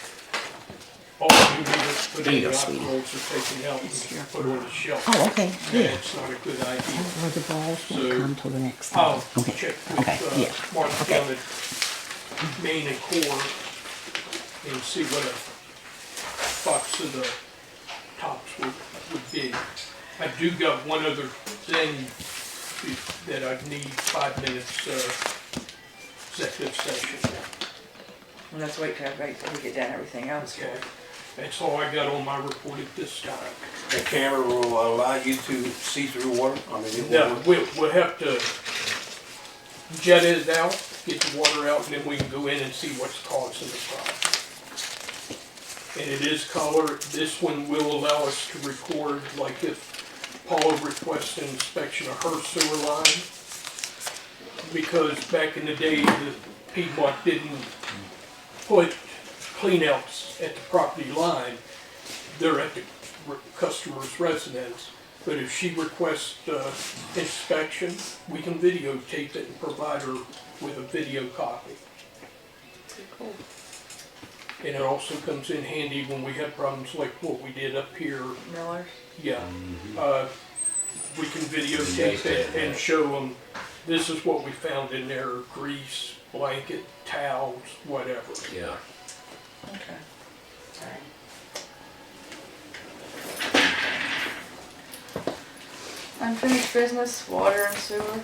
all the new meters put in the There you go, sweetie. iPearls are taken out and put on the shelf. Oh, okay, And yeah. it's not a good idea. Or the balls So, won't come till the next time. I'll Okay, check okay, yeah. with Mark Okay. down at Main and Core and see what a box of the tops would be. I do got one other thing that I'd need 5 minutes executive session. And let's wait till we get done everything else. Okay, that's all I got on my report at this time. The camera will allow you to see through water? I mean, it No, will. we'll have to jet it out, get the water out, and then we can go in and see what's causing the problem. And it is color. This one will allow us to record, like if Paula requests an inspection of her sewer line. Because back in the day, the Piedmont didn't put cleanouts at the property line. They're at the customer's residence. But if she requests inspection, we can videotape it and provide her with a video copy. Cool. And it also comes in handy when we have problems like what we did up here. Millers? Yeah, we can videotape it and show them, this is what we found in there, grease, blanket, towels, whatever. Yeah. Okay. Unfinished business, water and sewer.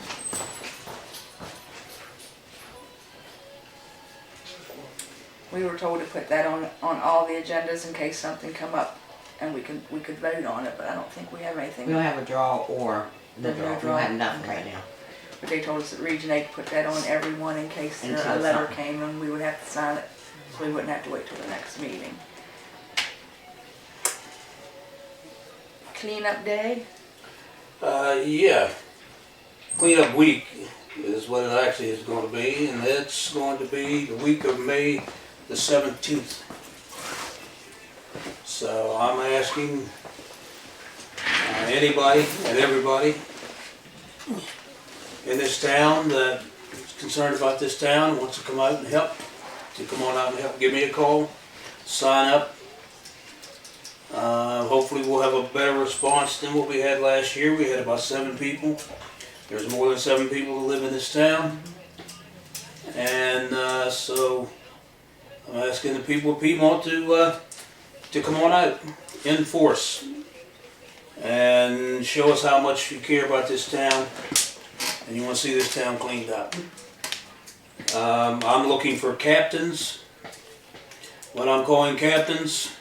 We were told to put that on all the agendas in case something come up and we could vote on it, but I don't think we have anything. We don't have a draw or no There's no draw. We draw? don't have nothing Okay. right now. But they told us that Region 8 put that on everyone in case a Until letter something. came and we would have to sign it, so we wouldn't have to wait till the next meeting. Cleanup day, Yeah. Cleanup week is what it actually is going to be, and it's going to be the week of May the 17th. So I'm asking anybody and everybody in this town that is concerned about this town, wants to come out and help, to come on out and help, give me a call, sign up. Hopefully we'll have a better response than what we had last year. We had about 7 people. There's more than 7 people who live in this town. And so I'm asking the people of Piedmont to come on out in force and show us how much you care about this town and you want to see this town cleaned up. I'm looking for captains. What I'm calling captains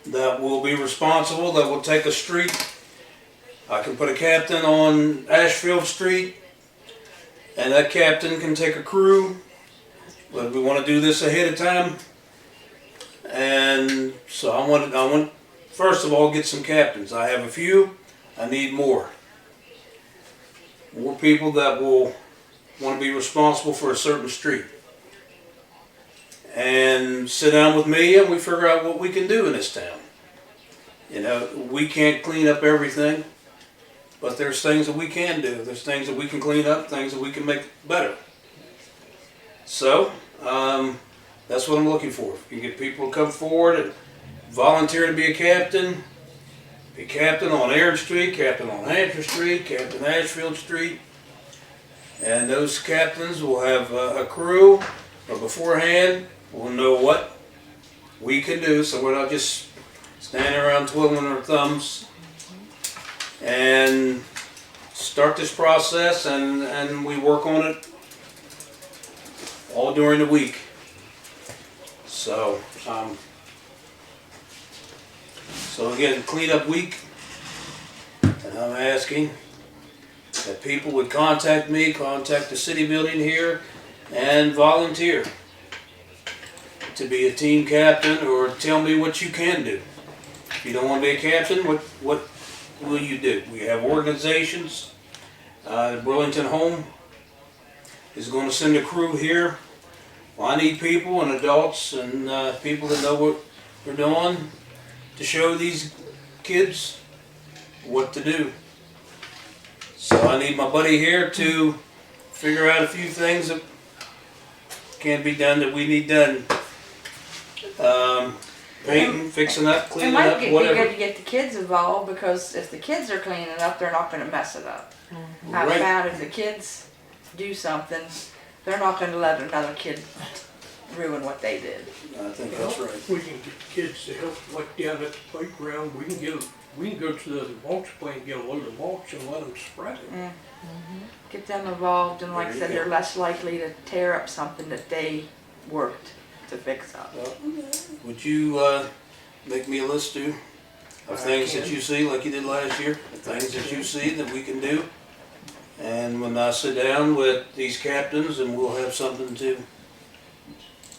that will be responsible, that will take a street. I can put a captain on Ashfield Street, and that captain can take a crew, but we want to do this ahead of time. And so I want first of all, get some captains. I have a few, I need more. More people that will want to be responsible for a certain street. And sit down with me and we figure out what we can do in this town. You know, we can't clean up everything, but there's things that we can do. There's things that we can clean up, things that we can make better. So, that's what I'm looking for. If you can get people to come forward and volunteer to be a captain on Aaron Street, captain on Hampshire Street, captain Ashfield Street. And those captains will have a crew, but beforehand, we'll know what we can do, so we're not just standing around twiddling our thumbs. And start this process, and we work on it all during the week. So, so again, cleanup week, and I'm asking that people would contact me, contact the city building here, and volunteer to be a team captain, or tell me what you can do. If you don't want to be a captain, what will you do? We have organizations. The Burlington Home is going to send a crew here. Well, I need people and adults and people that know what they're doing to show these kids what to do. So I need my buddy here to figure out a few things that can be done that we need done. Painting, fixing up, it cleaning might up, be whatever. good to get the kids involved, because if the kids are cleaning up, they're not gonna mess it up. I've Right. found if the kids do something, they're not gonna let another kid ruin what they did. I think that's right. If we can get kids to help, like down at the playground, we can go to the mulch plant, get a load of mulch and let them spread it. Get them involved, and like I There said, you go. they're less likely to tear up something that they worked to fix up. Would you make me a list too of things that you see, like you did last year, things that you see that we can do? And when I sit down with these captains, and we'll have something to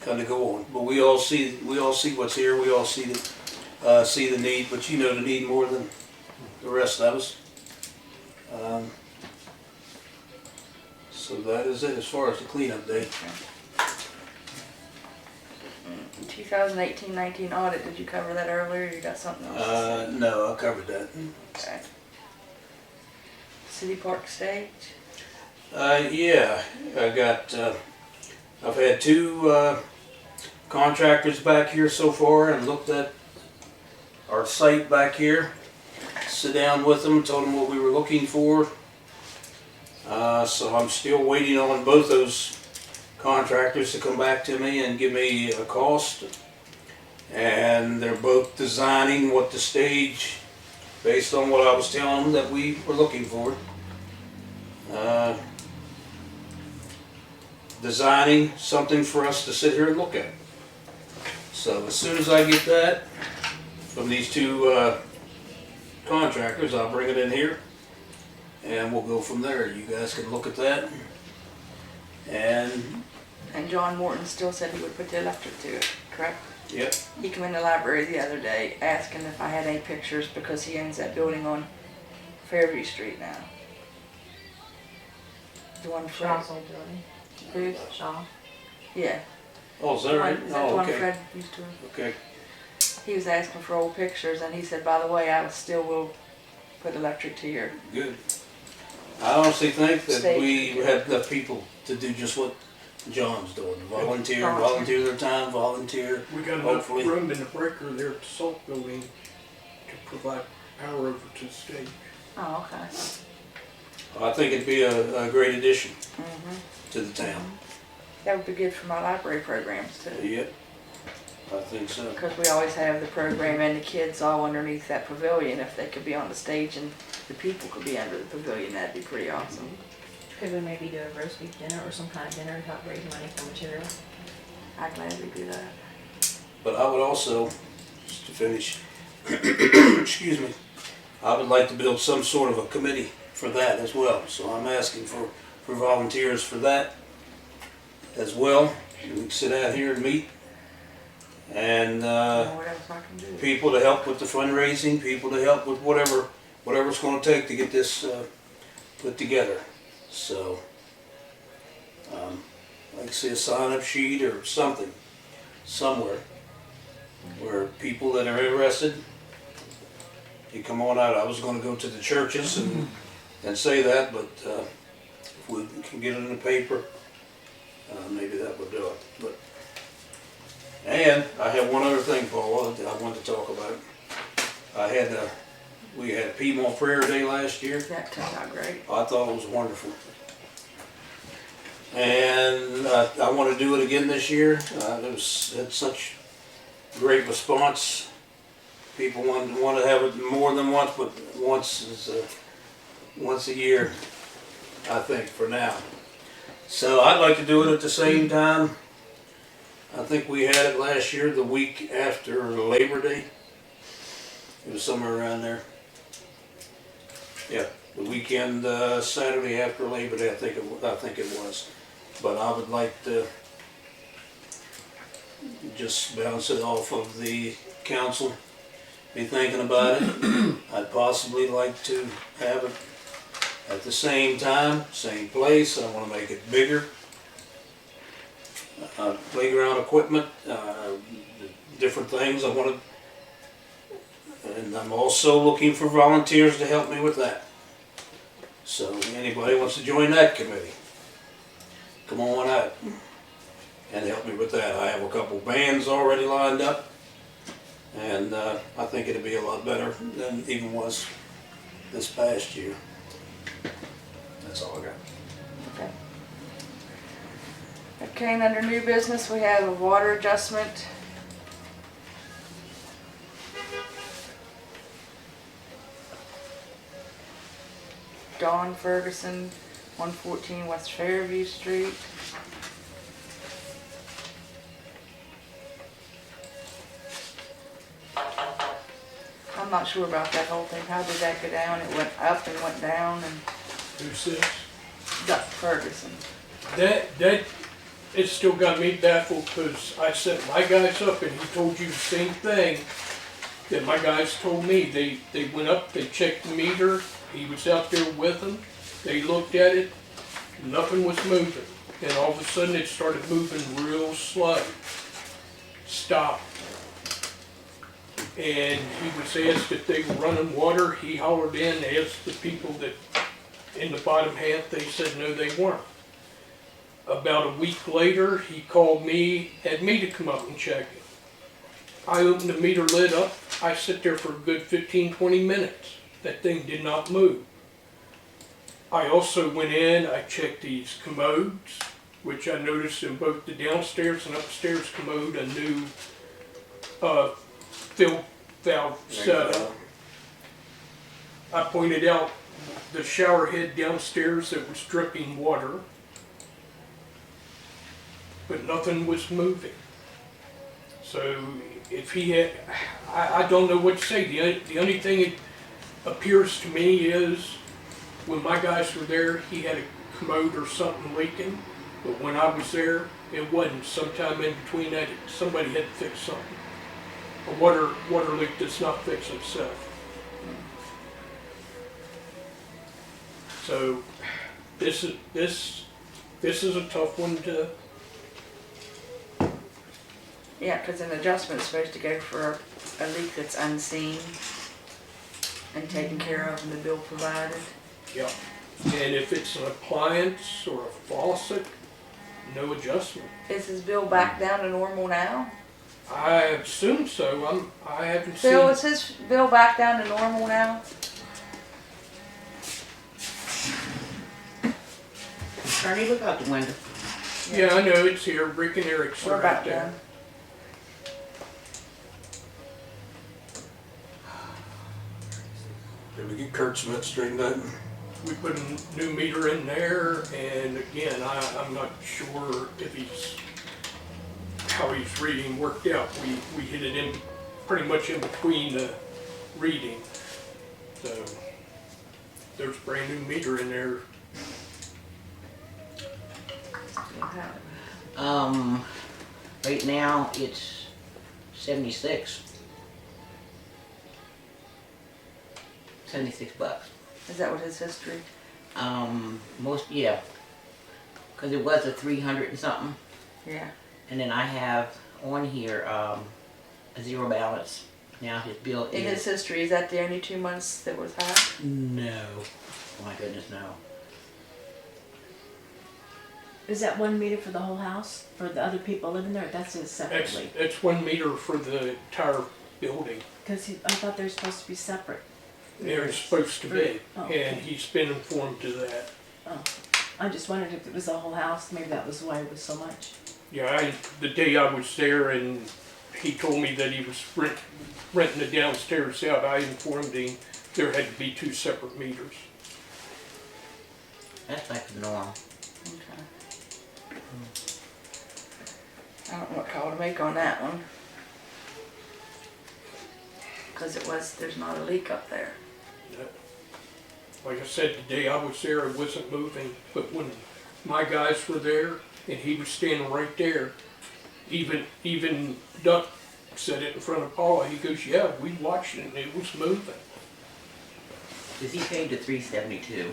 kind of go on. But we all see what's here. We all see the need, but you know the need more than the rest of us. So that is it as far as the cleanup day. 2018-19 audit, did you cover that earlier? You got something else to say? No, I covered that. Okay. City Park Stage? Yeah, I've had 2 contractors back here so far and looked at our site back here. Sit down with them, told them what we were looking for. So I'm still waiting on both those contractors to come back to me and give me a cost And they're both designing what the stage, based on what I was telling them that we were looking for. Designing something for us to sit here and look at. So as soon as I get that from these two contractors, I'll bring it in here and we'll go from there. You guys can look at that. And, And John Morton still said he would put the electric to it, correct? yep, He came in the library the other day asking if I had any pictures because he owns that building on Fairview Street now. The one Fred, Shaw's old building. who? Shaw. Yeah. oh, is that right? Is that the Oh, one okay, Fred used to? okay. He was asking for old pictures and he said, by the way, I still will put electric to your, Good. I honestly think that Stage. we have enough people to do just what John's doing. Volunteer their time, volunteer. We got enough Hopefully. room in the breaker there at the salt building to provide power over to the stage. oh, okay. I think it'd be a great addition Mm-hmm. to the town. That would be good for my library programs too. Yep, I think so. Because we always have the program and the kids all underneath that pavilion. If they could be on the stage and the people could be under the pavilion, that'd be pretty awesome. Could we maybe do a roast beef dinner or some kind of dinner to help raise money for material? I'd gladly do that. But I would also, just to finish, excuse me, I would like to build some sort of a committee for that as well. So I'm asking for volunteers for that as well. We can sit out here and meet. And I don't know what else I can do. people to help with the fundraising, people to help with whatever it's going to take to get this put together. So, I'd like to see a sign-up sheet or something somewhere where people that are interested, you come on out. I was going to go to the churches and say that, but if we can get it in the paper, maybe that would do it. But and I have one other thing, Paul, that I wanted to talk about. We had Piedmont Prayer Day last year. That turned out great. I thought it was wonderful. And I want to do it again this year. Had such great response. People want to have it more than once, but once a year, I think, for now. So I'd like to do it at the same time. I think we had it last year, the week after Labor Day. It was somewhere around there. Yeah, the weekend, Saturday after Labor Day, I think it was. But I would like to just bounce it off of the council, be thinking about it. I'd possibly like to have it at the same time, same place. I want to make it bigger. Playground equipment, different things I want to, and I'm also looking for volunteers to help me with that. So anybody wants to join that committee, come on out and help me with that. I have a couple bands already lined up, and I think it'll be a lot better than it even was this past year. That's all I got. Okay. Okay, and under new business, we have a water adjustment. Dawn Ferguson, 114 West Fairview Street. I'm not sure about that whole thing. How did that go down? It went up and went down and Who's this? Duck Ferguson. That it still got me baffled because I set my guys up and he told you the same thing that my guys told me. They went up, they checked the meter, he was out there with them, they looked at it, nothing was moving. And all of a sudden it started moving real slow. Stopped. And he was asked if they were running water. He hollered in, asked the people that in the bottom half, they said no, they weren't. About a week later, he called me, had me to come up and check it. I opened the meter lid up. I sit there for a good 15-20 minutes. That thing did not move. I also went in, I checked these commodes, which I noticed in both the downstairs and upstairs commode, a new fill valve setup. I pointed out the shower head downstairs that was dripping water, but nothing was moving. So if he had, I don't know what to say. The only thing it appears to me is when my guys were there, he had a commode or something leaking, but when I was there, it wasn't. Sometime in between that, somebody had fixed something. A water leak does not fix itself. So this is a tough one to. Yeah, because an adjustment's supposed to go for a leak that's unseen and taken care of and the bill provided. Yeah. And if it's an appliance or a faucet, no adjustment. Is his bill back down to normal now? I assume so. I haven't Phil, seen. is his bill back down to normal now? Ernie, look out the window. Yeah, I know it's here. Rick and Eric's We're right back there. down. Did we get Kurt Smith straightened out? We put a new meter in there, and again, I'm not sure if how he's reading worked out. We hit it in pretty much in between the reading. So there's a brand new meter in there. Okay. Right now it's 76. $76. Is that what his history? Yeah. Cause it was a 300 and something. Yeah. And then I have on here, a zero balance. Now his bill In his is, history, is that the only 2 months that was high? no. Oh my goodness, no. Is that one meter for the whole house? For the other people living there? That's it separately? That's 1 meter for the entire building. Because I thought they were supposed to be separate. They're supposed to be, Oh, okay. and he's been informed of that. Oh, I just wondered if it was the whole house. Maybe that was why it was so much. Yeah, the day I was there and he told me that he was renting the downstairs out, I informed him there had to be 2 separate meters. That's like the norm. Okay. I don't know what call to make on that one. Because there's not a leak up there. Like I said, the day I was there, it wasn't moving, but when my guys were there and he was standing right there, even Duck said it in front of Paula, he goes, yeah, we watched it and it was moving. Cause he paid the $372.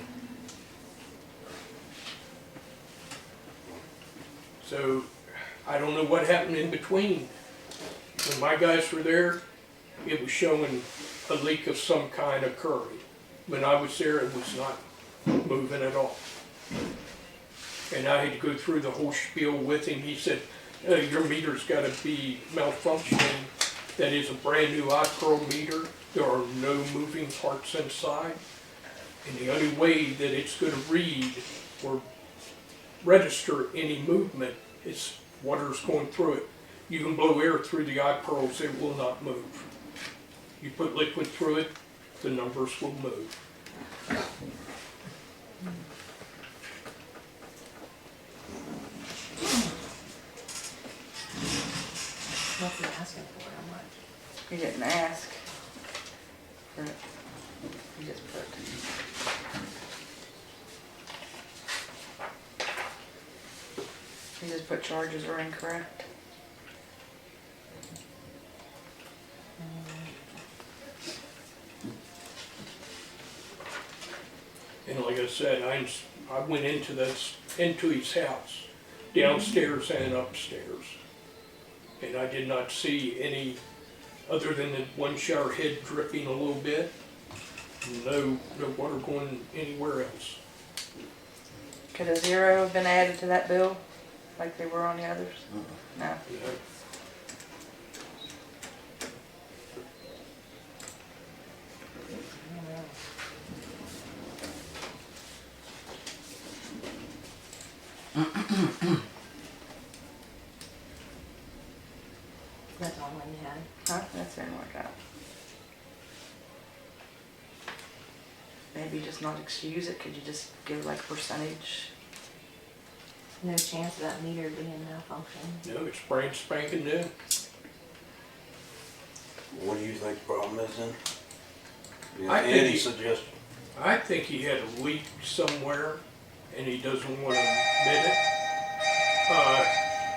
So I don't know what happened in between. When my guys were there, it was showing a leak of some kind occurring. When I was there, it was not moving at all. And I had to go through the whole spiel with him. He said, your meter's gotta be malfunctioning. That is a brand new iPearl meter. There are no moving parts inside. And the only way that it's gonna read or register any movement is water's going through it. You can blow air through the iPearls, it will not move. You put liquid through it, the numbers will move. What's he asking for? How much? He didn't ask. For it. He just put. He just put charges are incorrect. And like I said, I went into his house, downstairs and upstairs. And I did not see any, other than the one shower head dripping a little bit, no water going anywhere else. Could a zero have been added to that bill, like they were on the others? No. You know, That's all I had. just not excuse it? Could you just give like a percentage? No chance of that meter being malfunction. No, it's brand spanking new. What do you think the problem is then? You I got think any he- suggestion? I think he had a leak somewhere and he doesn't want to admit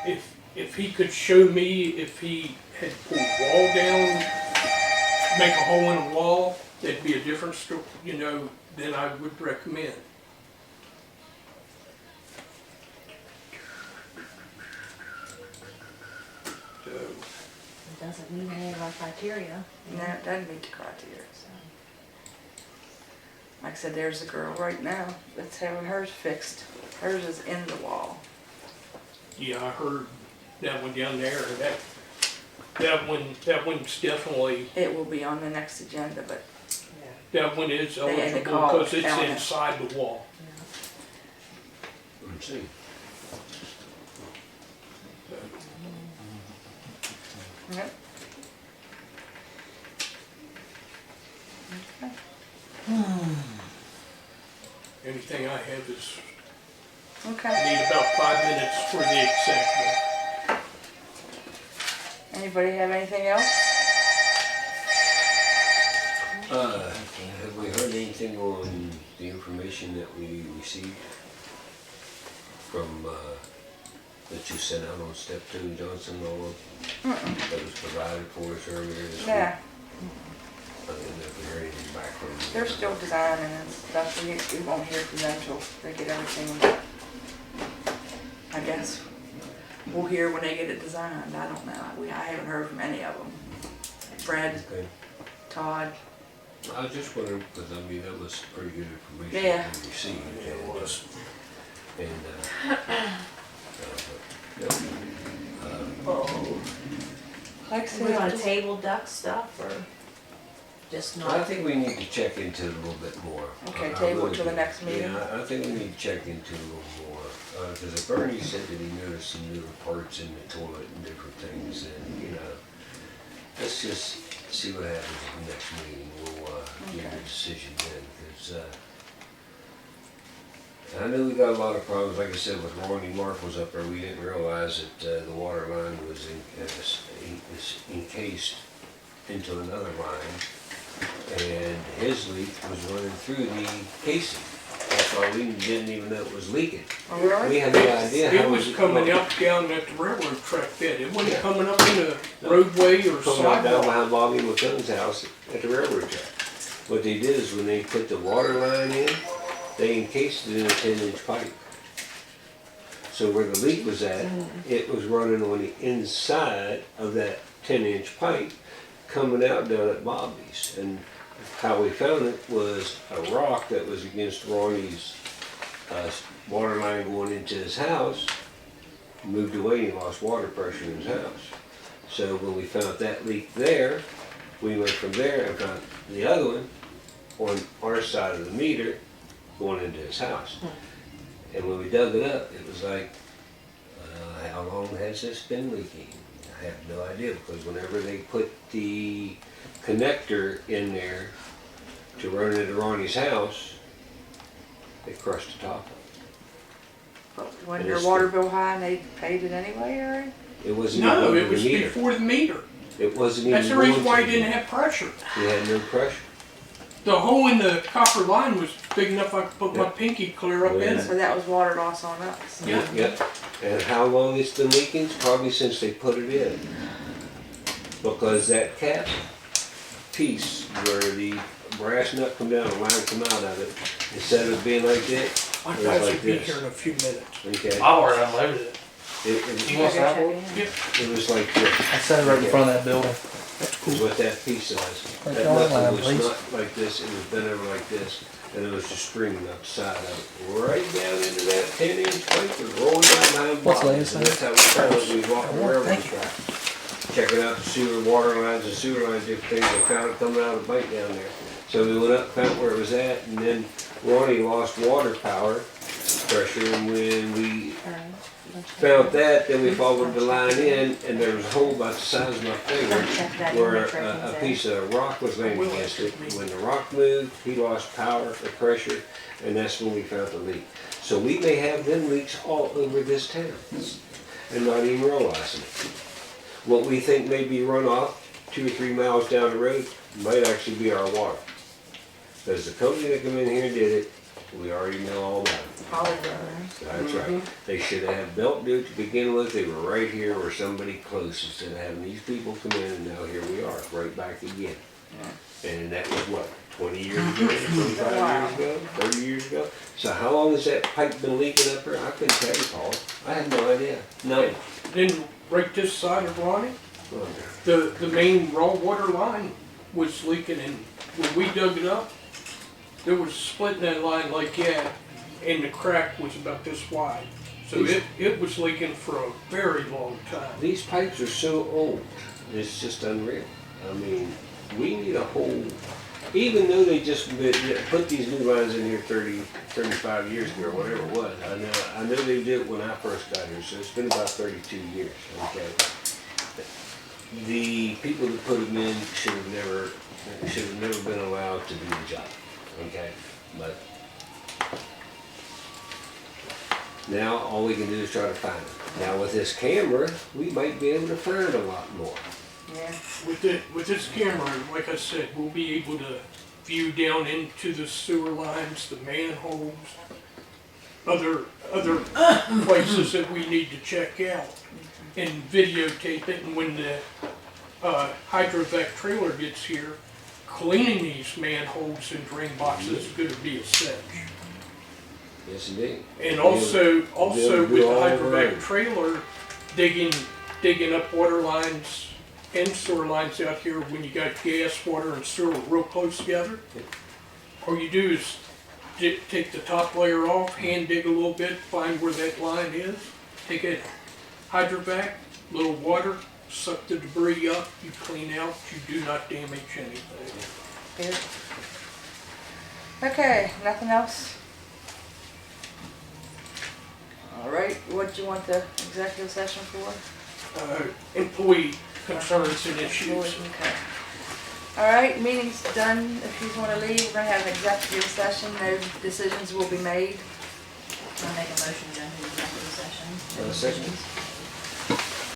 it. If he could show me if he had pulled wall down, make a hole in the wall, that'd be a different story, you know, than I would recommend. So, It doesn't meet any of our criteria. No, it doesn't meet the criteria. Like I said, there's the girl right now that's having hers fixed. Hers is in the wall. yeah, I heard that one down there, and that one's definitely, It will be on the next agenda, but that one is They had to eligible call because it's county. inside the wall. Let's see. yep. Okay. Anything I have is, Okay. need about 5 minutes for the executive. Anybody have anything else? Have we heard anything on the information that we received from, that you sent out on step 2, Johnson, all of, that was provided for us earlier this week? Yeah, I don't know if we heard anything back from them. they're still designing and stuff. We won't hear from them till they get everything. I guess we'll hear when they get it designed. I don't know. I haven't heard from any of them. Fred, Okay. Todd. I was just wondering, because I mean, that was pretty good information Yeah. that we received. Yeah, it was. Like I Do we want to said, table duck stuff or just I not? think we need to check into it a little bit more. Okay, I table it really till the do. next meeting. Yeah, I think we need to check into it a little more, because Bernie said that he noticed some newer parts in the toilet and different things, and, you know, let's just see what happens at the next meeting. We'll, get Okay. a decision then, because, I know we got a lot of problems, like I said, with Ronnie Mark was up there, we didn't realize that, the water line was encased into another line, and his leak was running through the casing. That's why we didn't even know it was leaking. oh, really? We had no idea It how was coming up down at the railroad track bed. It wasn't coming up in the roadway or Coming out down sidewalk. behind Bobby McCone's house at the railroad track. What they did is when they put the water line in, they encased it in a 10-inch pipe. So where the leak was at, it was running on the inside of that 10-inch pipe coming out down at Bobby's. And how we found it was a rock that was against Ronnie's water line going into his house, moved away and he lost water pressure in his house. So when we found that leak there, we went from there and found the other one on our side of the meter going into his house. And when we dug it up, it was like, how long has this been leaking? I have no idea, because whenever they put the connector in there to run into Ronnie's house, they crushed the top of it. But wasn't And your it's water bill high and they paid it anyway, or? It wasn't No, even it under was the meter. before the meter. It wasn't even That's the reason going why to it the didn't meter. have pressure. We had no pressure. The hole in the copper line was big enough I could put my Yeah. pinky clear up in So it. that was water loss on us. Yeah. Yep. And how long it's been leaking? Probably since they put it in. Because that cap piece where the brass nut come down, the line come out of it, instead of being like that, My it was guys like will be this. here in a few minutes. Okay? I've already unloaded it. It, You want that one? it was like this. I sat right in front of that building. Is what that piece was. Right That on the nothing line, was please. not like this, it was bent over like this, and it was just streaming up the side of it. Right down into that 10-inch pipe, and rolling down behind What's Bobby's. the And that's how we found it, we walked the Oh, railroad thank you. track. Checking out the sewer, water lines and sewer lines, different things, and found it coming out of the pipe down there. So we went up, found where it was at, and then Ronnie lost water power pressure, and when we found that, then we followed the line in, and there was a hole about the size of my finger where a piece of rock was laying against it. When the rock moved, he lost power, the pressure, and that's when we found the leak. So we may have them leaks all over this town and not even realizing it. What we think may be runoff 2 or 3 miles down the road might actually be our water. Because the company that come in here and did it, we already know all about it. That's right. They should have had belt due to begin with. They were right here or somebody close instead of having these people come in, and now here we are, right back again. And that was what, 20 years ago, 25 years ago, 30 years ago? So how long has that pipe been leaking up here? I couldn't tell you, Paul. I have no idea. No. Then right this side of Ronnie, the main raw water line was leaking, and when we dug it up, there was a split in that line like that, and the crack was about this wide. So it was leaking for a very long time. These pipes are so old, it's just unreal. I mean, we need a whole, even though they just put these new lines in here 30, 35 years ago, or whatever it was. I know they did it when I first got here, so it's been about 32 years, okay? The people that put them in should have never been allowed to do the job, okay? But now all we can do is try to find them. Now with this camera, we might be able to find a lot more. Yeah. With this camera, like I said, we'll be able to view down into the sewer lines, the manholes, other places that we need to check out, and videotape it. And when the hydrovac trailer gets here, cleaning these manholes and drain boxes is going to be a cinch. Yes, indeed. And also with the all hydrovac right. trailer, digging up water lines and sewer lines out here when you got gas, water, and sewer real close together. All you do is take the top layer off, hand dig a little bit, find where that line is, take a hydrovac, little water, suck the debris up, you clean out, you do not damage anything. Good. Okay, nothing else? All right, what do you want the executive session for? Employee concerns and issues. Okay. All right, meeting's done. If you want to leave, we're gonna have an executive session. No decisions will be made. I'll make a motion to go into executive session. Second.